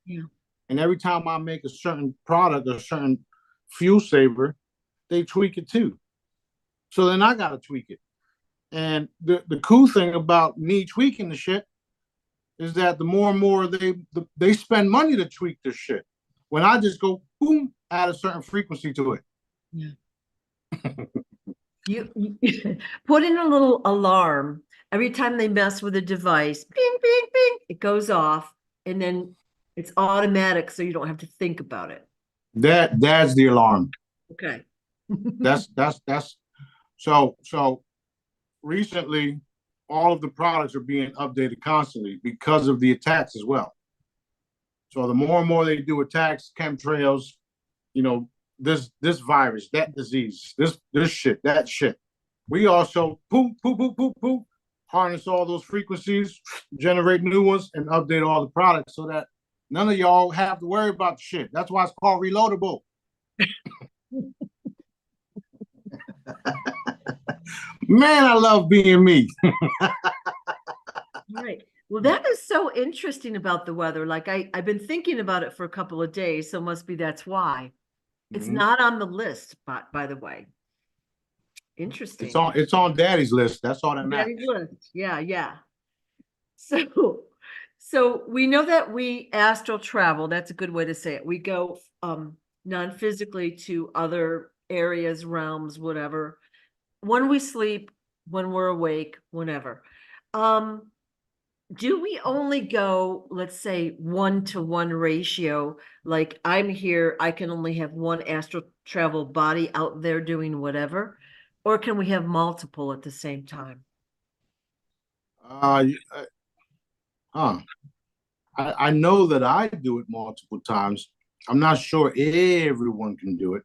Yeah. And every time I make a certain product or a certain fuel saver, they tweak it too. So then I got to tweak it. And the cool thing about me tweaking the shit is that the more and more they spend money to tweak their shit. When I just go boom, add a certain frequency to it. Yeah. You put in a little alarm every time they mess with a device. Bing, bing, bing. It goes off, and then it's automatic, so you don't have to think about it. That's the alarm. Okay. That's so recently all of the products are being updated constantly because of the attacks as well. So the more and more they do attacks, chemtrails, you know, this virus, that disease, this shit, that shit. We also poop, poop, poop, poop, poop, harness all those frequencies, generate new ones, and update all the products so that none of y'all have to worry about the shit. That's why it's called reloadable. Man, I love being me. Right. Well, that is so interesting about the weather. Like I've been thinking about it for a couple of days, so must be that's why. It's Mhm. not on the list, but by the way. Interesting. It's on Daddy's list. That's all that Daddy's matters. list. Yeah, yeah. So, so we know that we astral travel. That's a good way to say it. We go non-physically to other areas, realms, whatever. When we sleep, when we're awake, whenever. Um, do we only go, let's say, 1-to-1 ratio? Like I'm here, I can only have one astral travel body out there doing whatever, or can we have multiple at the same time? Uh, huh. I know that I do it multiple times. I'm not sure everyone can do it.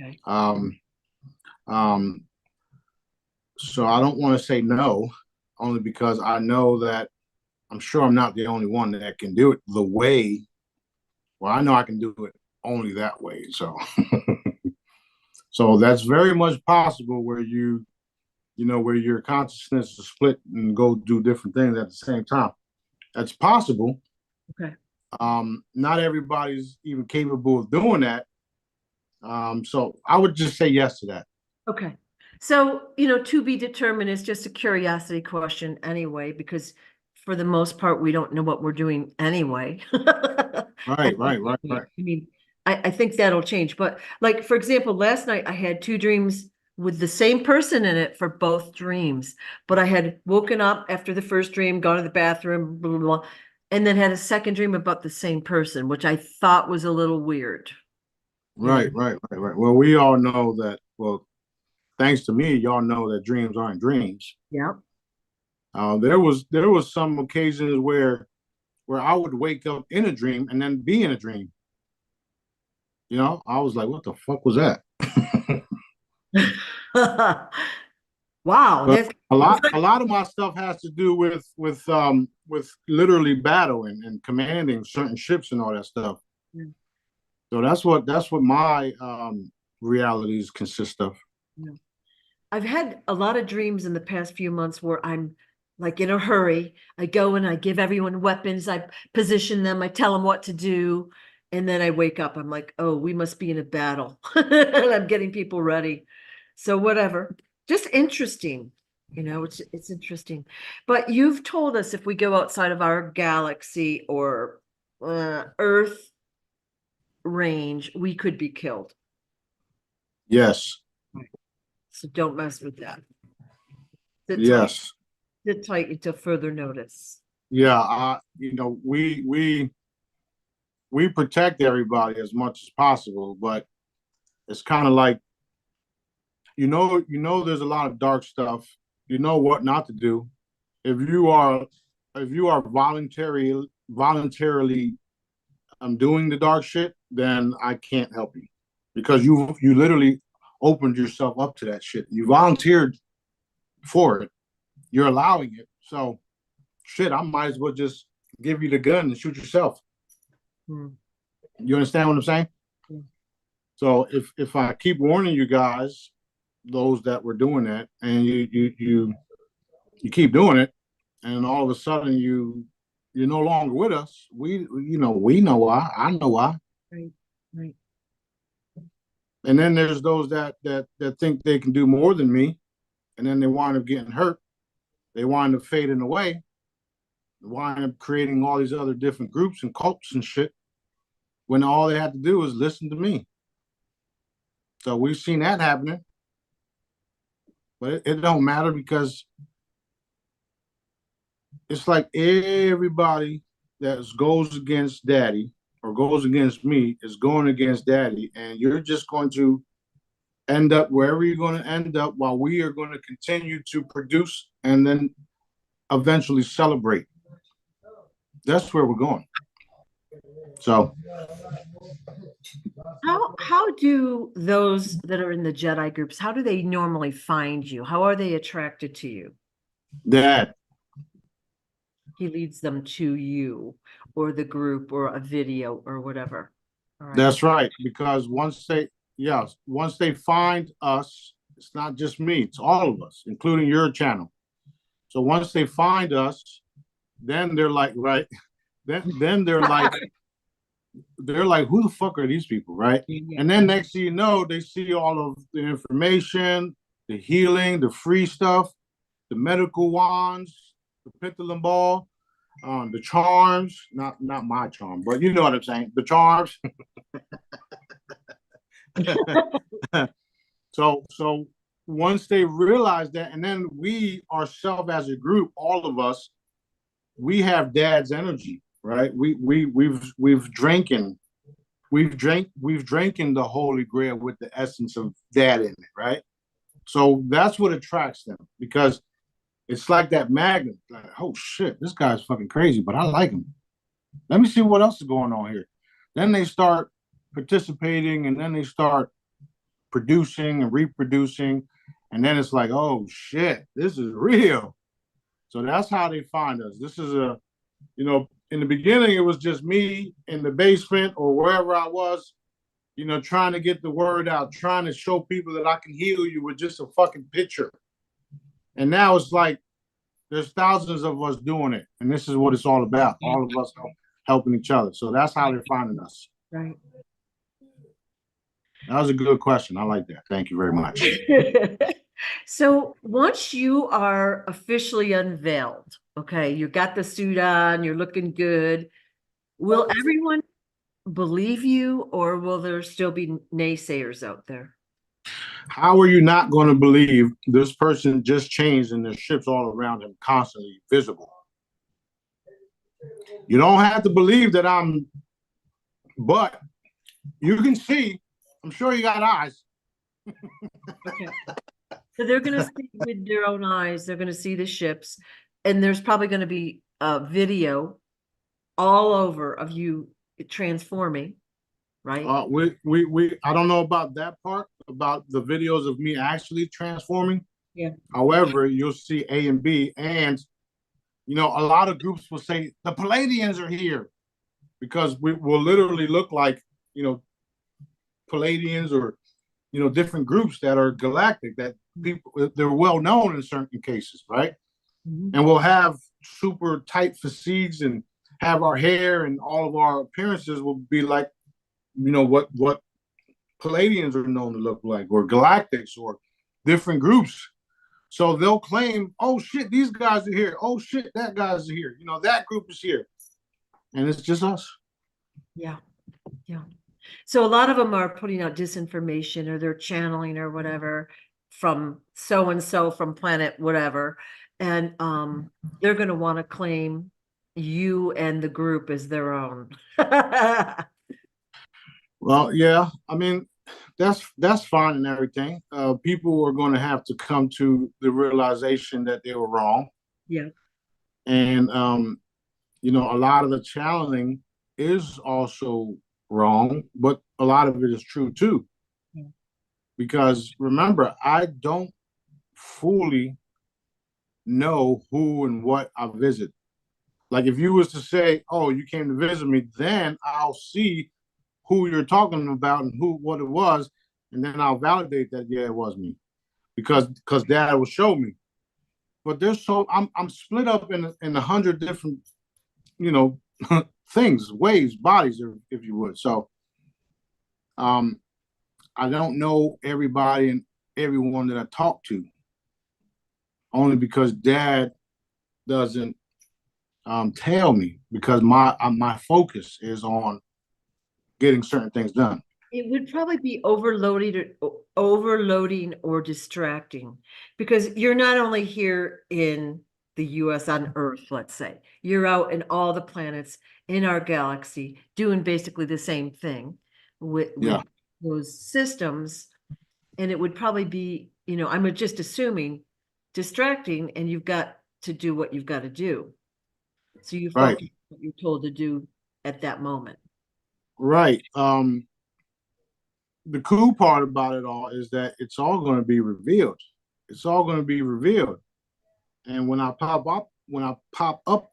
Okay. Um, so I don't want to say no, only because I know that I'm sure I'm not the only one that can do it the way. Well, I know I can do it only that way. So, so that's very much possible where where your consciousness is split and go do different things at the same time. That's possible. Okay. Not everybody's even capable of doing that. So I would just say yes to that. Okay. So, to be determined is just a curiosity question anyway, because for the most part, we don't know what we're doing anyway. Right, right, right, right. I mean, I think that'll change. But like, for example, last night I had two dreams with the same person in it for both dreams. But I had woken up after the first dream, gone to the bathroom, blah, blah, blah, and then had a second dream about the same person, which I thought was a little weird. You know? Right, right, right, right. Well, we all know that. Well, thanks to me, y'all know that dreams aren't dreams. Yeah. There was some occasions where I would wake up in a dream and then be in a dream. I was like, what the fuck was that? Wow, But that's a lot of my stuff has to do with literally battling and commanding certain ships and all that stuff. yeah, So that's what my realities consist of. yeah. I've had a lot of dreams in the past few months where I'm like in a hurry. I go and I give everyone weapons, I position them, I tell them what to do, and then I wake up. I'm like, oh, we must be in a battle. And I'm getting people ready. So whatever. Just interesting. It's interesting. But you've told us if we go outside of our galaxy or Earth range, we could be killed. Yes, So don't mess with that. Sit tight. yes, Sit tight until further notice. yeah. We protect everybody as much as possible, but it's kind of like there's a lot of dark stuff. You know what not to do. If you are voluntarily doing the dark shit, then I can't help you because you literally opened yourself up to that shit. You volunteered for it. You're allowing it. So shit, I might as well just give you the gun and shoot yourself. Hmm. You understand what I'm saying? Hmm. So if I keep warning you guys those that were doing that, and you keep doing it, and all of a sudden you're no longer with us. We know why. I know why. Right. Right. And then there's those that think they can do more than me, and then they wind up getting hurt. They wind up fading away. They wind up creating all these other different groups and cults and shit, when all they had to do was listen to me. So we've seen that happening, but it don't matter, because it's like everybody that goes against daddy or goes against me is going against daddy, and you're just going to end up wherever you're going to end up, while we are going to continue to produce and then eventually celebrate. That's where we're going. So How do those that are in the Jedi groups, how do they normally find you? How are they attracted to you? that He leads them to you or the group or a video or whatever. All right. that's right. Because once they find us, it's not just me, it's all of us, including your channel. So once they find us, then they're like, right, then they're like, who the fuck are these people, right? Yeah. And then next thing you know, they see all of the information, the healing, the free stuff, the medical wands, the pendulum ball, the charms, not my charm, but you know what I'm saying, the charms. So once they realize that, and then we ourselves as a group, all of us, we have dad's energy, right? We've drinking the Holy Grail with the essence of dad in it, right? So that's what attracts them, because it's like that magnet. Like, oh shit, this guy's fucking crazy, but I like him. Let me see what else is going on here. Then they start participating, and then they start producing and reproducing, and then it's like, oh shit, this is real. So that's how they find us. This is in the beginning, it was just me in the basement or wherever I was, trying to get the word out, trying to show people that I can heal you with just a fucking picture. And now it's like there's thousands of us doing it, and this is what it's all about. All of us helping each other. So that's how they're finding us. Right. That was a good question. I like that. Thank you very much. So once you are officially unveiled, okay, you got the suit on, you're looking good. Will everyone believe you, or will there still be naysayers out there? How are you not going to believe this person just changed and there's ships all around him constantly visible? You don't have to believe that but you can see. I'm sure you got eyes. Okay. So they're going to see with their own eyes, they're going to see the ships, and there's probably going to be a video all over of you transforming, right? I don't know about that part, about the videos of me actually transforming. Yeah. However, you'll see A and B, and a lot of groups will say the Palladians are here, because we will literally look like Palladians, or different groups that are galactic, that people, they're well known in certain cases, right? Mm-hmm. And we'll have super tight physiques and have our hair, and all of our appearances will be like what Palladians are known to look like, or Galactics, or different groups. So they'll claim, oh shit, these guys are here. Oh shit, that guy's here. That group is here. And it's just us. Yeah. Yeah. So a lot of them are putting out disinformation, or they're channeling or whatever from so-and-so from planet whatever. And they're going to want to claim you and the group as their own. Well, yeah. I mean, that's fine and everything. People are going to have to come to the realization that they were wrong. Yeah. And a lot of the channeling is also wrong, but a lot of it is true too. Yeah. Because remember, I don't fully know who and what I visit. Like if you was to say, oh, you came to visit me, then I'll see who you're talking about and what it was, and then I'll validate that, yeah, it was me. because Dad will show me. But there's I'm split up in 100 different, you know, things, ways, bodies, if you would. So I don't know everybody and everyone that I talk to, only because Dad doesn't tell me, because my focus is on getting certain things done. It would probably be overloading or distracting, because you're not only here in the US on Earth, let's say, you're out in all the planets in our galaxy doing basically the same thing with those systems. And it would probably be, I'm just assuming, distracting, and you've got to do what you've got to do. So you focus on what you're told to do at that moment. Right. The cool part about it all is that it's all going to be revealed. It's all going to be revealed. And when I pop up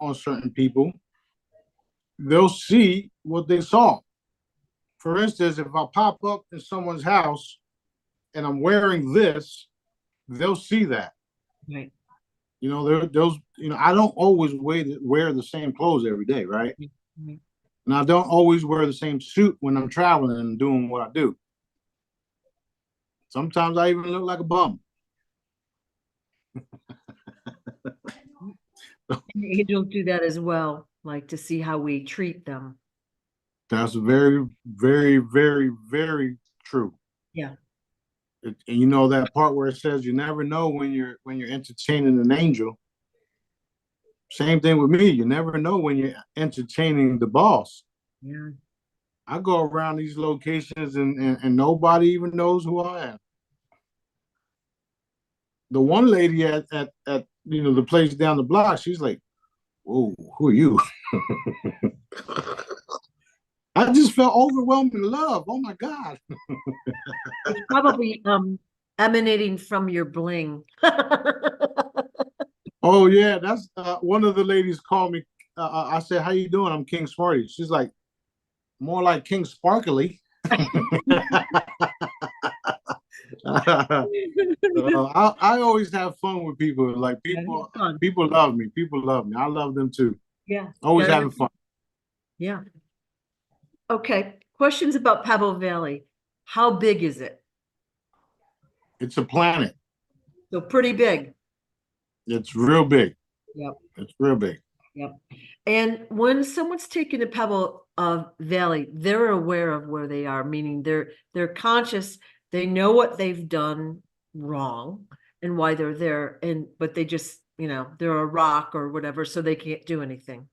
on certain people, they'll see what they saw. For instance, if I pop up in someone's house and I'm wearing this, they'll see that. Right. Those, I don't always wear the same clothes every day, right? Mm-hmm. And I don't always wear the same suit when I'm traveling and doing what I do. Sometimes I even look like a bum. Angels do that as well, like to see how we treat them. That's very, very, very, very true. Yeah. And you know that part where it says you never know when you're entertaining an angel. Same thing with me. You never know when you're entertaining the boss. Yeah. I go around these locations and nobody even knows who I am. The one lady at the place down the block, she's like, "Whoa, who are you?" I just felt overwhelming love. Oh my God. It's probably emanating from your bling. Oh yeah, that's one of the ladies called me. I said, "How you doing? I'm King Smarty." She's like, "More like King Sparkly." I always have fun with people. Like people love me. People love me. I love them too. Yeah. Always having fun. Yeah. Okay. Questions about Pebble Valley. How big is it? It's a planet. So pretty big. It's real big. Yep. It's real big. Yep. And when someone's taken to Pebble Valley, they're aware of where they are, meaning they're conscious. They know what they've done wrong and why they're there, but they just, they're a rock or whatever, so they can't do anything.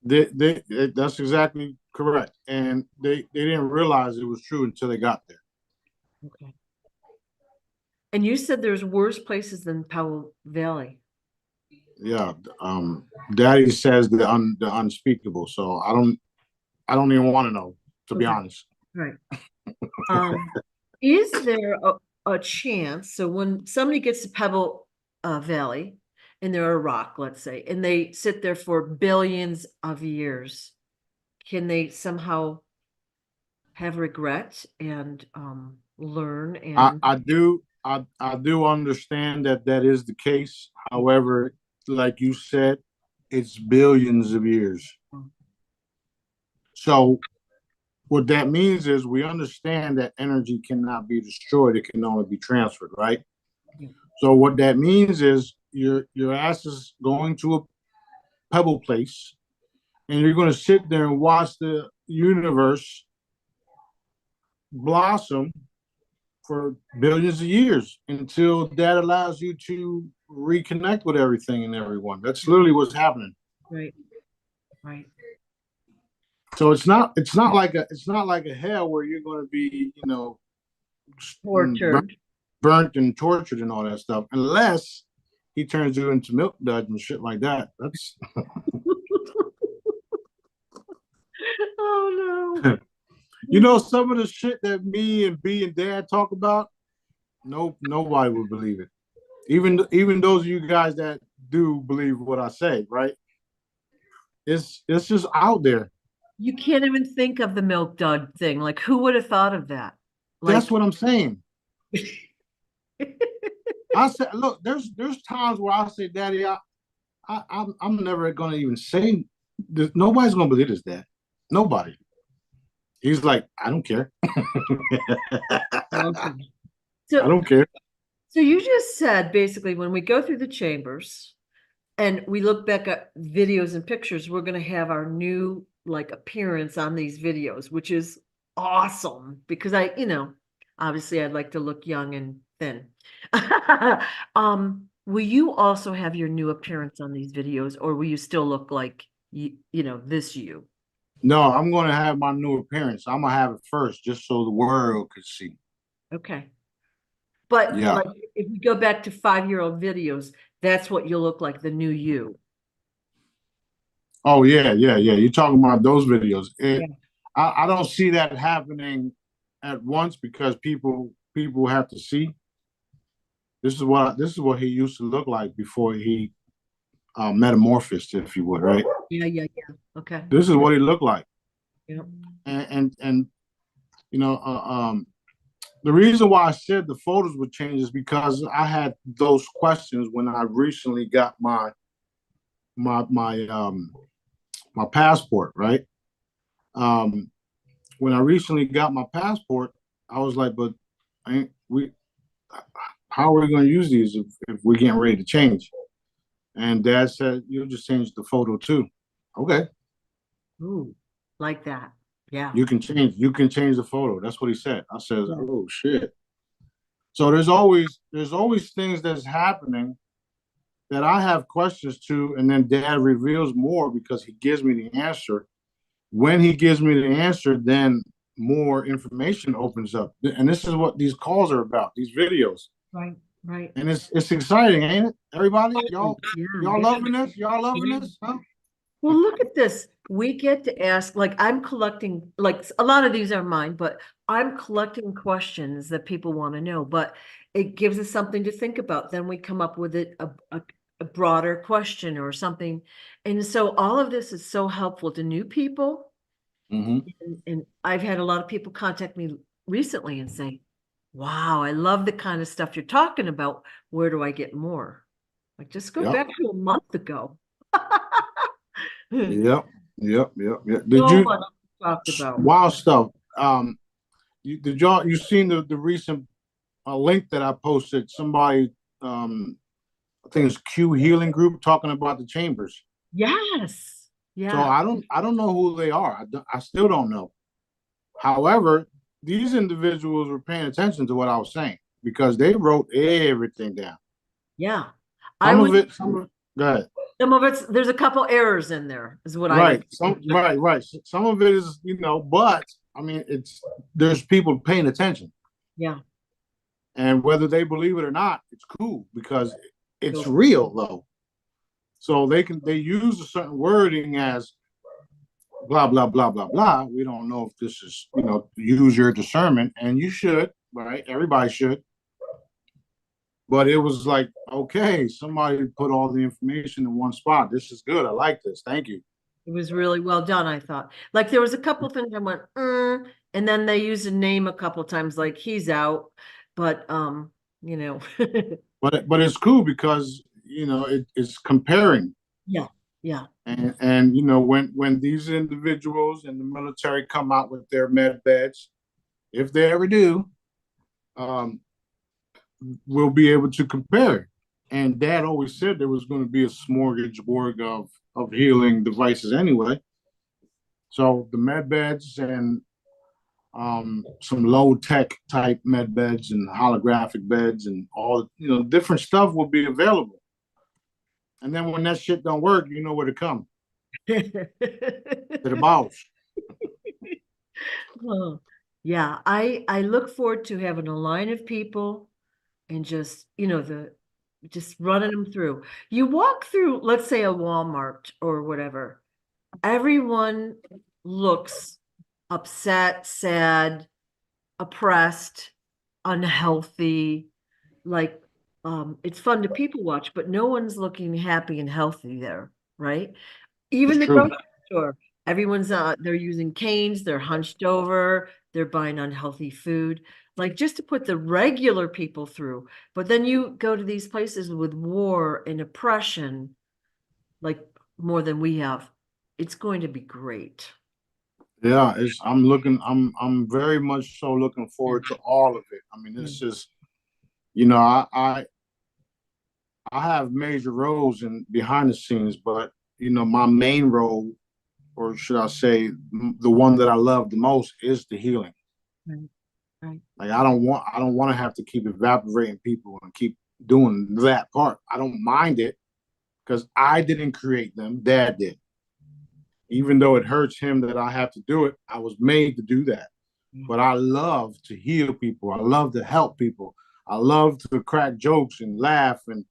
That's exactly correct. And they didn't realize it was true until they got there. Okay. And you said there's worse places than Pebble Valley. Yeah. Daddy says the unspeakable. So I don't even want to know, to be honest. Right. Is there a chance, so when somebody gets to Pebble Valley and they're a rock, let's say, and they sit there for billions of years, can they somehow have regret and learn? And I do understand that is the case. However, like you said, it's billions of years. So what that means is we understand that energy cannot be destroyed. It can only be transferred, right? Yeah. So what that means is your ass is going to a pebble place and you're going to sit there and watch the universe blossom for billions of years until that allows you to reconnect with everything and everyone. That's literally what's happening. Right. Right. So it's not like a hell where you're going to be, Tortured. burnt and tortured and all that stuff, unless he turns you into milk duds and shit like that. That's Oh no. Some of the shit that me and B and Dad talk about, nobody would believe it. Even those of you guys that do believe what I say, right? It's just out there. You can't even think of the milk dud thing. Like, who would have thought of that? That's what I'm saying. I said, look, there's times where I say, Daddy, I'm never gonna even say this. Nobody's gonna believe this, Dad. Nobody. He's like, I don't care. Okay. I So, don't care. so you just said basically when we go through the chambers and we look back at videos and pictures, we're going to have our new like appearance on these videos, which is awesome because obviously I'd like to look young and thin. Will you also have your new appearance on these videos, or will you still look like this you? No, I'm gonna have my new appearance. I'm gonna have it first, just so the world could see. Okay. But Yeah. like if we go back to 5-year-old videos, that's what you'll look like, the new you. Oh yeah, yeah, yeah. You're talking about those videos. Yeah. I don't see that happening at once because people have to see. This is what he used to look like before he metamorphosed, if you would, right? Yeah, yeah, yeah. Okay. This is what he looked like, Yeah. and you know, the reason why I said the photos would change is because I had those questions when I recently got my my um my passport, right? Um, when I recently got my passport, I was like, but ain't we? How are we going to use these if we're getting ready to change? And Dad said, "You'll just change the photo too." Okay, Ooh, like that. Yeah. you can change the photo. That's what he said. I said, Yeah. "Oh shit." So there's always things that's happening that I have questions to, and then Dad reveals more because he gives me the answer. When he gives me the answer, then more information opens up. And this is what these calls are about, these videos. Right, right. And it's exciting, ain't it? Everybody, Yeah, y'all yeah. loving this? Y'all loving Yeah. this? Huh? Well, look at this. We get to ask, like, I'm collecting, like, a lot of these are mine, but I'm collecting questions that people want to know, but it gives us something to think about. Then we come up with a broader question or something. And so all of this is so helpful to new people. Mm-hmm. And I've had a lot of people contact me recently and say, wow, I love the kind of stuff you're talking about. Where do I get more? Like, just go Yep. back to a month ago. Yep. Yep. Yep. Yep. Did So you much talked about. Wild stuff? You seen the recent link that I posted? Somebody, I think it's Q Healing Group, talking about the chambers. Yes. So Yeah. I don't know who they are. I still don't know. However, these individuals were paying attention to what I was saying because they wrote everything down. Yeah. I Some of would, it, go ahead. some of it's, there's a couple errors in there, is what I would. Right. Right. Some of it is, but I mean, there's people paying attention, Yeah. and whether they believe it or not, it's cool because it's Go. real though. So they use a certain wording as blah blah blah blah blah. We don't know if this is, use your discernment, and you should, right? Everybody should. But it was like, okay, somebody put all the information in one spot. This is good. I like this. Thank you. It was really well done, I thought. Like there was a couple things I went, and then they used a name a couple times, like he's out. But you know, But it's cool because it's comparing, yeah, yeah, and when these individuals in the military come out with their med beds, if they ever do, um, we'll be able to compare. And Dad always said there was going to be a smorgasbord of healing devices anyway. So the med beds and some low tech type med beds and holographic beds and all different stuff will be available. And then when that shit don't work, you know where to come, to the boss. Well, yeah, I look forward to having a line of people and just, just running them through. You walk through, let's say a Walmart or whatever, everyone looks upset, sad, oppressed, unhealthy. Like, it's fun to people watch, but no one's looking happy and healthy there, right? It's Even the true. grocery store, everyone's they're using canes, they're hunched over, they're buying unhealthy food. like just to put the regular people through. But then you go to these places with war and oppression, like more than we have. It's going to be great. Yeah, I'm very much so looking forward to all of it. I mean, this is, you know, I have major roles in behind the scenes, but you know, my main role, or should I say, the one that I love the most, is the healing. Right. Right. Like I don't want to have to keep evaporating people and keep doing that part. I don't mind it because I didn't create them. Dad did. Even though it hurts him that I have to do it, I was made to do that. But I love to heal people. I love to help people. I love to crack jokes and laugh and,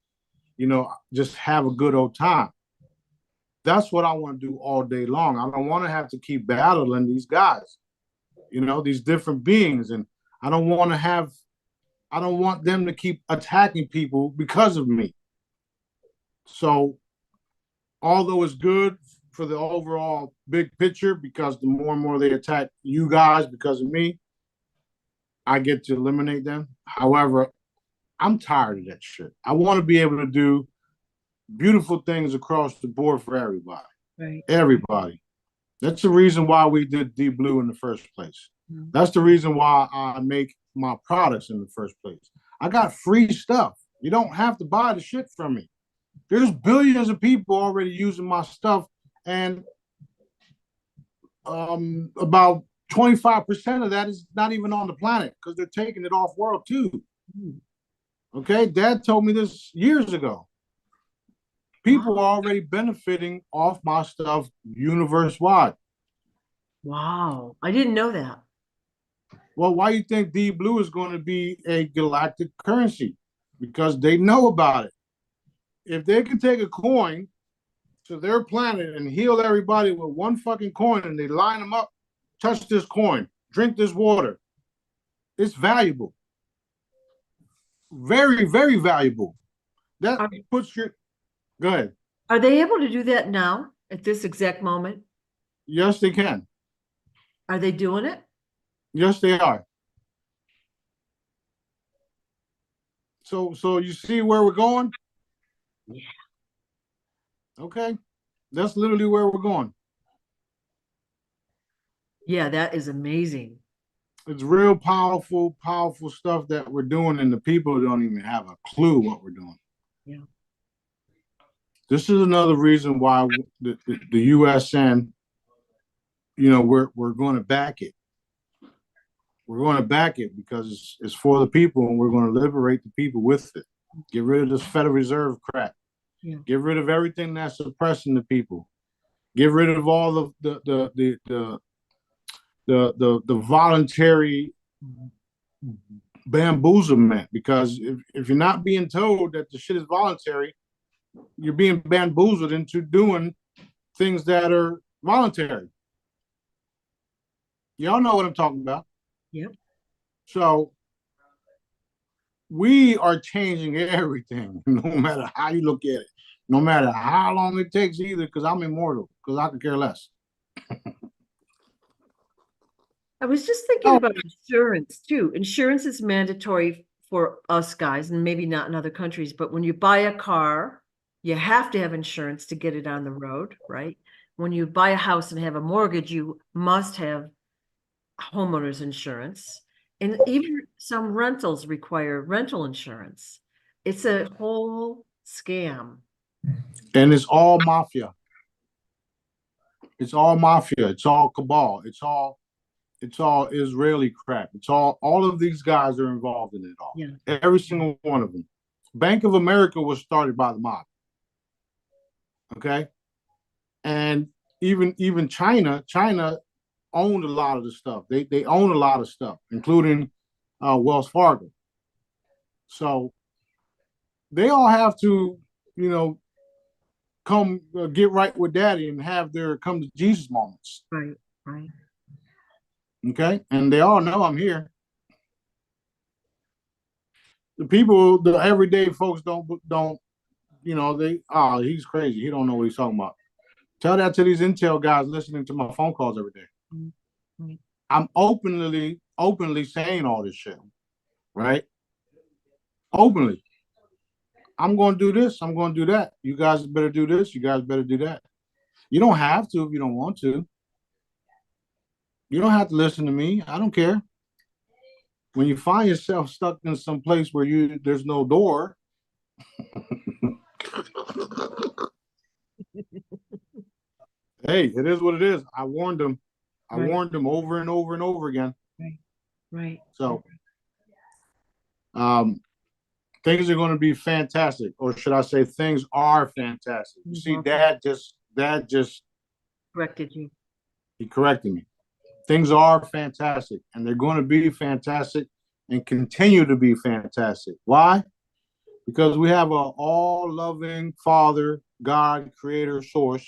you know, just have a good old time. That's what I want to do all day long. I don't want to have to keep battling these guys, you know, these different beings. And I don't want to have, I don't want them to keep attacking people because of me. So, although it's good for the overall big picture, because the more and more they attack you guys because of me, I get to eliminate them. However, I'm tired of that shit. I want to be able to do beautiful things across the board for everybody. Right. Everybody. That's the reason why we did Deep Blue in the first place. Mm-hmm. That's the reason why I make my products in the first place. I got free stuff. You don't have to buy the shit from me. There's billions of people already using my stuff, and about 25% of that is not even on the planet because they're taking it off world too. Okay, Dad told me this years ago. People are already benefiting off my stuff universe wide. Wow, I didn't know that. Well, why do you think Deep Blue is going to be a galactic currency? Because they know about it. If they can take a coin to their planet and heal everybody with one fucking coin, and they line them up, touch this coin, drink this water, it's valuable. Very, very valuable. That puts your, go ahead. Are they able to do that now at this exact moment? Yes, they can. Are they doing it? Yes, they are. So you see where we're going? Yeah. Okay. That's literally where we're going. Yeah, that is amazing. It's real powerful, powerful stuff that we're doing, and the people don't even have a clue what we're doing. Yeah. This is another reason why the USN, you know, we're going to back it. We're going to back it because it's for the people, and we're going to liberate the people with it. Get rid of this Federal Reserve crap. Yeah. Get rid of everything that's suppressing the people. Get rid of all of the voluntary bamboozlement. Because if you're not being told that the shit is voluntary, you're being bamboozled into doing things that are voluntary. Y'all know what I'm talking about. Yep. So we are changing everything, no matter how you look at it, no matter how long it takes either, because I'm immortal, because I could care less. I was just thinking about insurance too. Insurance is mandatory for us guys, and maybe not in other countries, but when you buy a car, you have to have insurance to get it on the road, right? When you buy a house and have a mortgage, you must have homeowners insurance. And even some rentals require rental insurance. It's a whole scam. And it's all mafia. It's all mafia. It's all cabal. It's all Israeli crap. It's all of these guys are involved in it all. Yeah. Every single one of them. Bank of America was started by the mob. Okay. And even China owned a lot of the stuff. They own a lot of stuff, including Wells Fargo. So they all have to, you know, come get right with Daddy and have their come to Jesus moments. Right, right. Okay, and they all know I'm here. The people, the everyday folks don't, you know, he's crazy. He don't know what he's talking about. Tell that to these intel guys listening to my phone calls every day. Mm-hmm. I'm openly saying all this shit. right? Openly. I'm going to do this. I'm going to do that. You guys better do this. You guys better do that. You don't have to if you don't want to. You don't have to listen to me. I don't care. When you find yourself stuck in some place where there's no door, hey, it is what it is. I warned them. I Right. warned them over and over and over again. Right. Right. So um, things are going to be fantastic, or should I say, things are fantastic. You see, Dad just Corrected you. he corrected me. Things are fantastic, and they're going to be fantastic, and continue to be fantastic. Why? Because we have a all-loving Father, God, Creator, Source,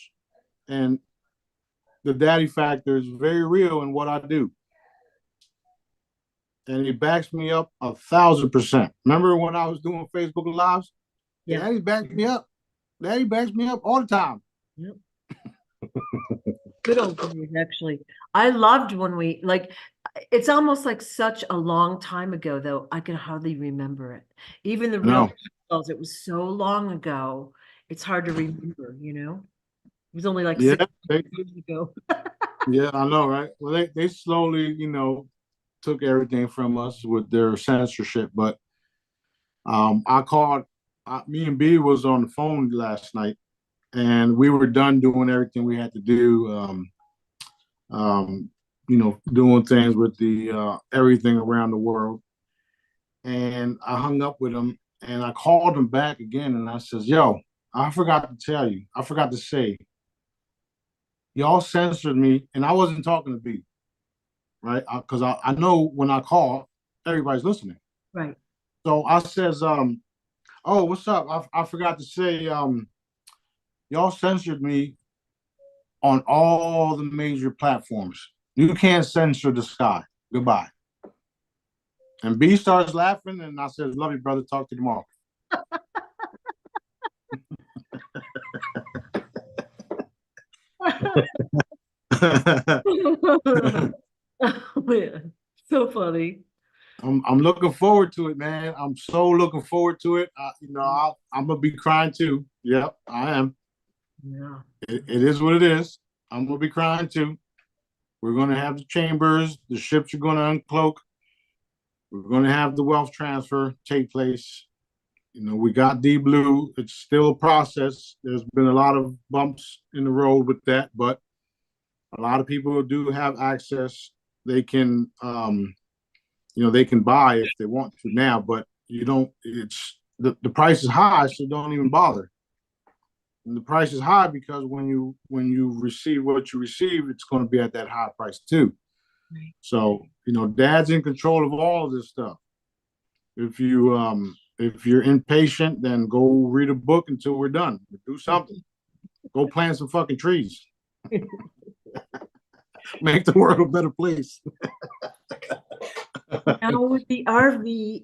and the daddy factor is very real in what I do. And he backs me up 1,000%. Remember when I was doing Facebook Lives? Yeah. Daddy backs me up. Daddy backs me up all the time. Yep. Good old days, actually. I loved when it's almost like such a long time ago, though. I can hardly remember it. Even the real No. parallels, it was so long ago. It's hard to remember, you know? It was only like Yeah, 6 years ago. yeah, I know, right? Well, they slowly, took everything from us with their censorship. But I called, me and B was on the phone last night, and we were done doing everything we had to do. Doing things with the everything around the world. And I hung up with him, and I called him back again, and I says, "Yo, I forgot to tell you. I forgot to say, y'all censored me, and I wasn't talking to B, right? Because I know when I call, everybody's listening. Right. So I says, oh, what's up? I forgot to say, y'all censored me on all the major platforms. You can't censor the sky. Goodbye." And B starts laughing, and I says, "Love you, brother. Talk to you tomorrow." Oh, man. So funny. I'm looking forward to it, man. I'm so looking forward to it. I'm gonna be crying too. Yep, I am. Yeah. It is what it is. I'm gonna be crying too. We're gonna have the chambers. The ships are gonna uncloak. We're gonna have the wealth transfer take place. We got D Blue. It's still a process. There's been a lot of bumps in the road with that, but a lot of people do have access. They can, they can buy if they want to now, but you don't. It's the price is high, so don't even bother. And the price is high because when you receive what you receive, it's going to be at that high price too. Right. So Dad's in control of all of this stuff. If you're impatient, then go read a book until we're done. Do something. Go plant some fucking trees. Make the world a better place. Now with the RV,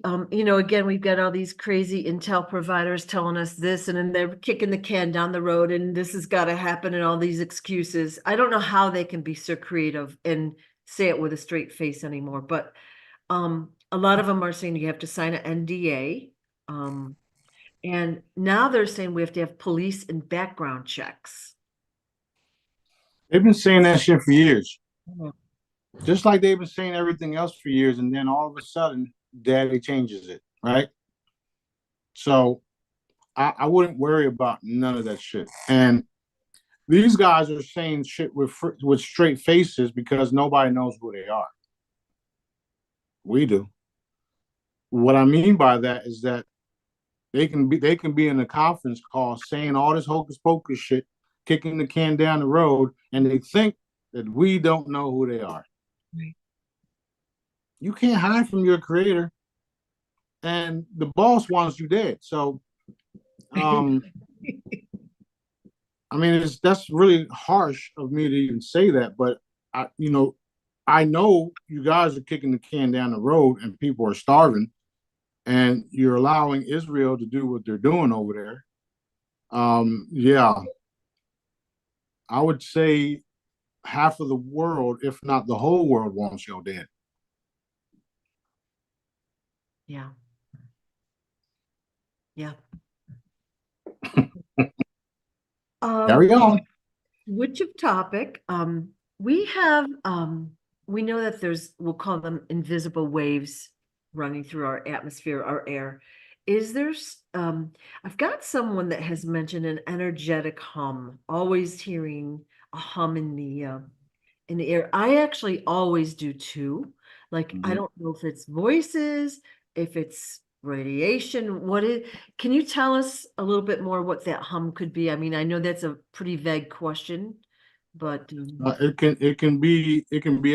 again, we've got all these crazy intel providers telling us this, and then they're kicking the can down the road, and this has got to happen, and all these excuses. I don't know how they can be so creative and say it with a straight face anymore, but a lot of them are saying you have to sign an NDA. And now they're saying we have to have police and background checks. They've been saying that shit for years. Mhm. Just like they've been saying everything else for years, and then all of a sudden, Daddy changes it, right? So I wouldn't worry about none of that shit. And these guys are saying shit with straight faces because nobody knows who they are. We do. What I mean by that is that they can be in a conference call saying all this hocus pocus shit, kicking the can down the road, and they think that we don't know who they are. Right. You can't hide from your creator, and the boss wants you dead. So, I mean, that's really harsh of me to even say that, but I know you guys are kicking the can down the road, and people are starving, and you're allowing Israel to do what they're doing over there. Yeah, I would say half of the world, if not the whole world, wants you dead. Yeah. Yeah. Carry on. Which of topic, we have, we know that there's, we'll call them invisible waves running through our atmosphere, our air. Is there, I've got someone that has mentioned an energetic hum, always hearing a hum in the air. I actually always do too. Like, I don't know if it's voices, if it's radiation, can you tell us a little bit more what that hum could be? I mean, I know that's a pretty vague question, but It can be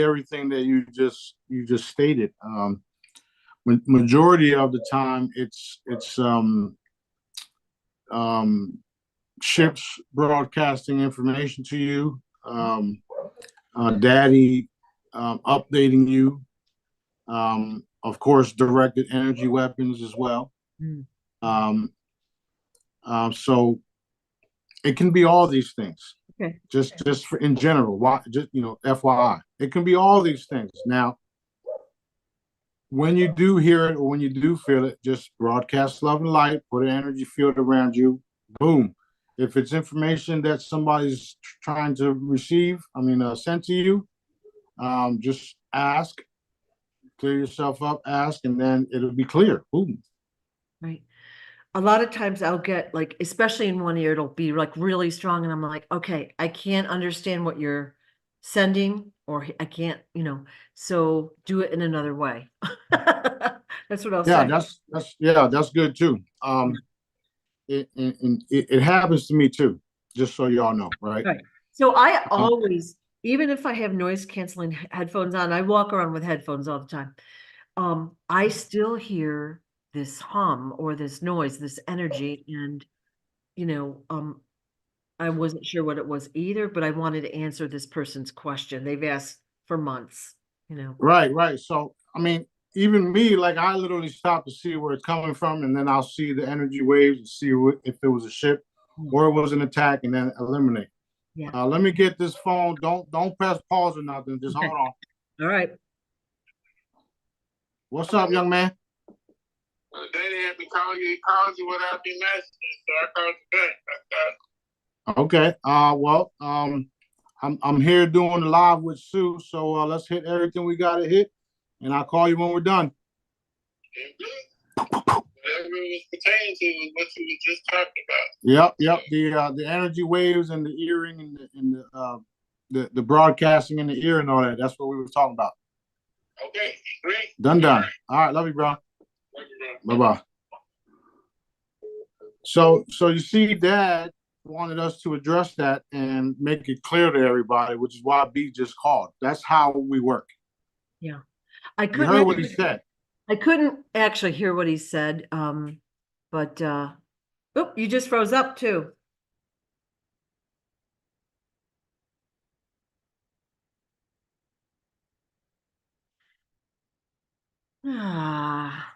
everything that you just stated. Majority of the time, it's um, ships broadcasting information to you, daddy updating you, of course, directed energy weapons as well. Mm, Um, so it can be all these things. okay. Just for, in general, why just FYI, it can be all these things. Now, when you do hear it or when you do feel it, just broadcast love and light, put an energy field around you. Boom. If it's information that somebody's trying to receive, send to you, just ask, clear yourself up, ask, and then it'll be clear. Boom. Right. A lot of times I'll get like, especially in one ear, it'll be like really strong. And I'm like, okay, I can't understand what you're sending, or I can't, so do it in another way. That's what I'll Yeah, say. that's good too. It happens to me too. Just so y'all know, right? Right. So I Um, always, even if I have noise canceling headphones on, I walk around with headphones all the time. I still hear this hum or this noise, this energy, and you know, um, I wasn't sure what it was either, but I wanted to answer this person's question. They've asked for months. right, right. So even me, like I literally stop to see where it's coming from, and then I'll see the energy waves and see if it was a ship Yeah. or it was an attack, and then eliminate. Yeah. Let me get this phone. Don't press pause or nothing. Just Okay. hold on. All right. What's up, young man? Daddy had me call you. He called you without me messaging, so I called you back. Okay. I'm here doing the live with Sue, so let's hit everything we gotta hit, and I'll call you when we're done. Whatever it was pertaining to was what you were just talking about. Yep. The energy waves and the earring and the broadcasting in the ear and all that. That's what we were talking about. Okay, great. Done. All right, love you, bro. Love you, bro. Bye bye. So you see, Dad wanted us to address that and make it clear to everybody, which is why B just called. That's how we work. Yeah. I You heard what he couldn't, said. I couldn't actually hear what he said. But you just froze up too. Ah.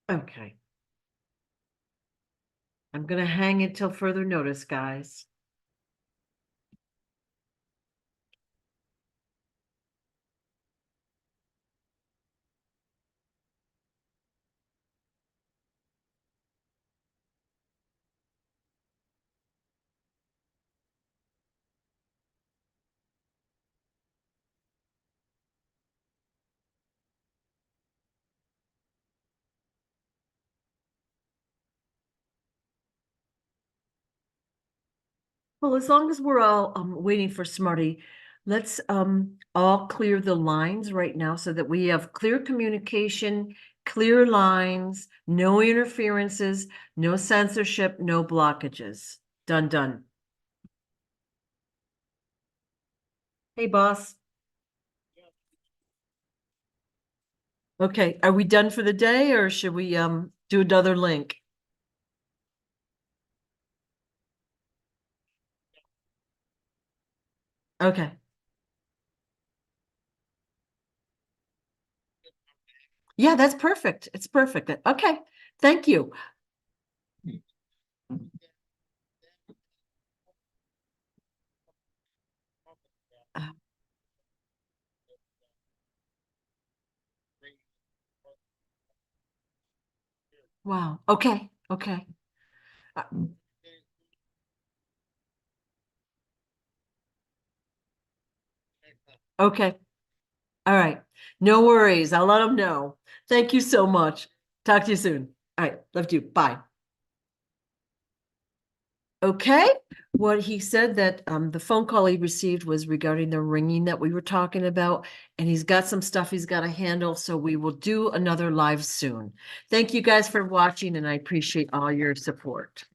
Okay. I'm gonna hang until further notice, guys. Well, as long as we're all waiting for Smarty, let's all clear the lines right now so that we have clear communication, clear lines, no interferences, no censorship, no blockages. Done. Hey, boss. Okay, are we done for the day or should we do another link? Okay. Yeah, that's perfect. It's perfect. Okay, thank you. Uh, Wow, okay, okay. Uh, Okay, all right. No worries. I'll let them know. Thank you so much. Talk to you soon. All right, love you. Bye. Okay, what he said that the phone call he received was regarding the ringing that we were talking about, and he's got some stuff he's got to handle, so we will do another live soon. Thank you guys for watching, and I appreciate all your support.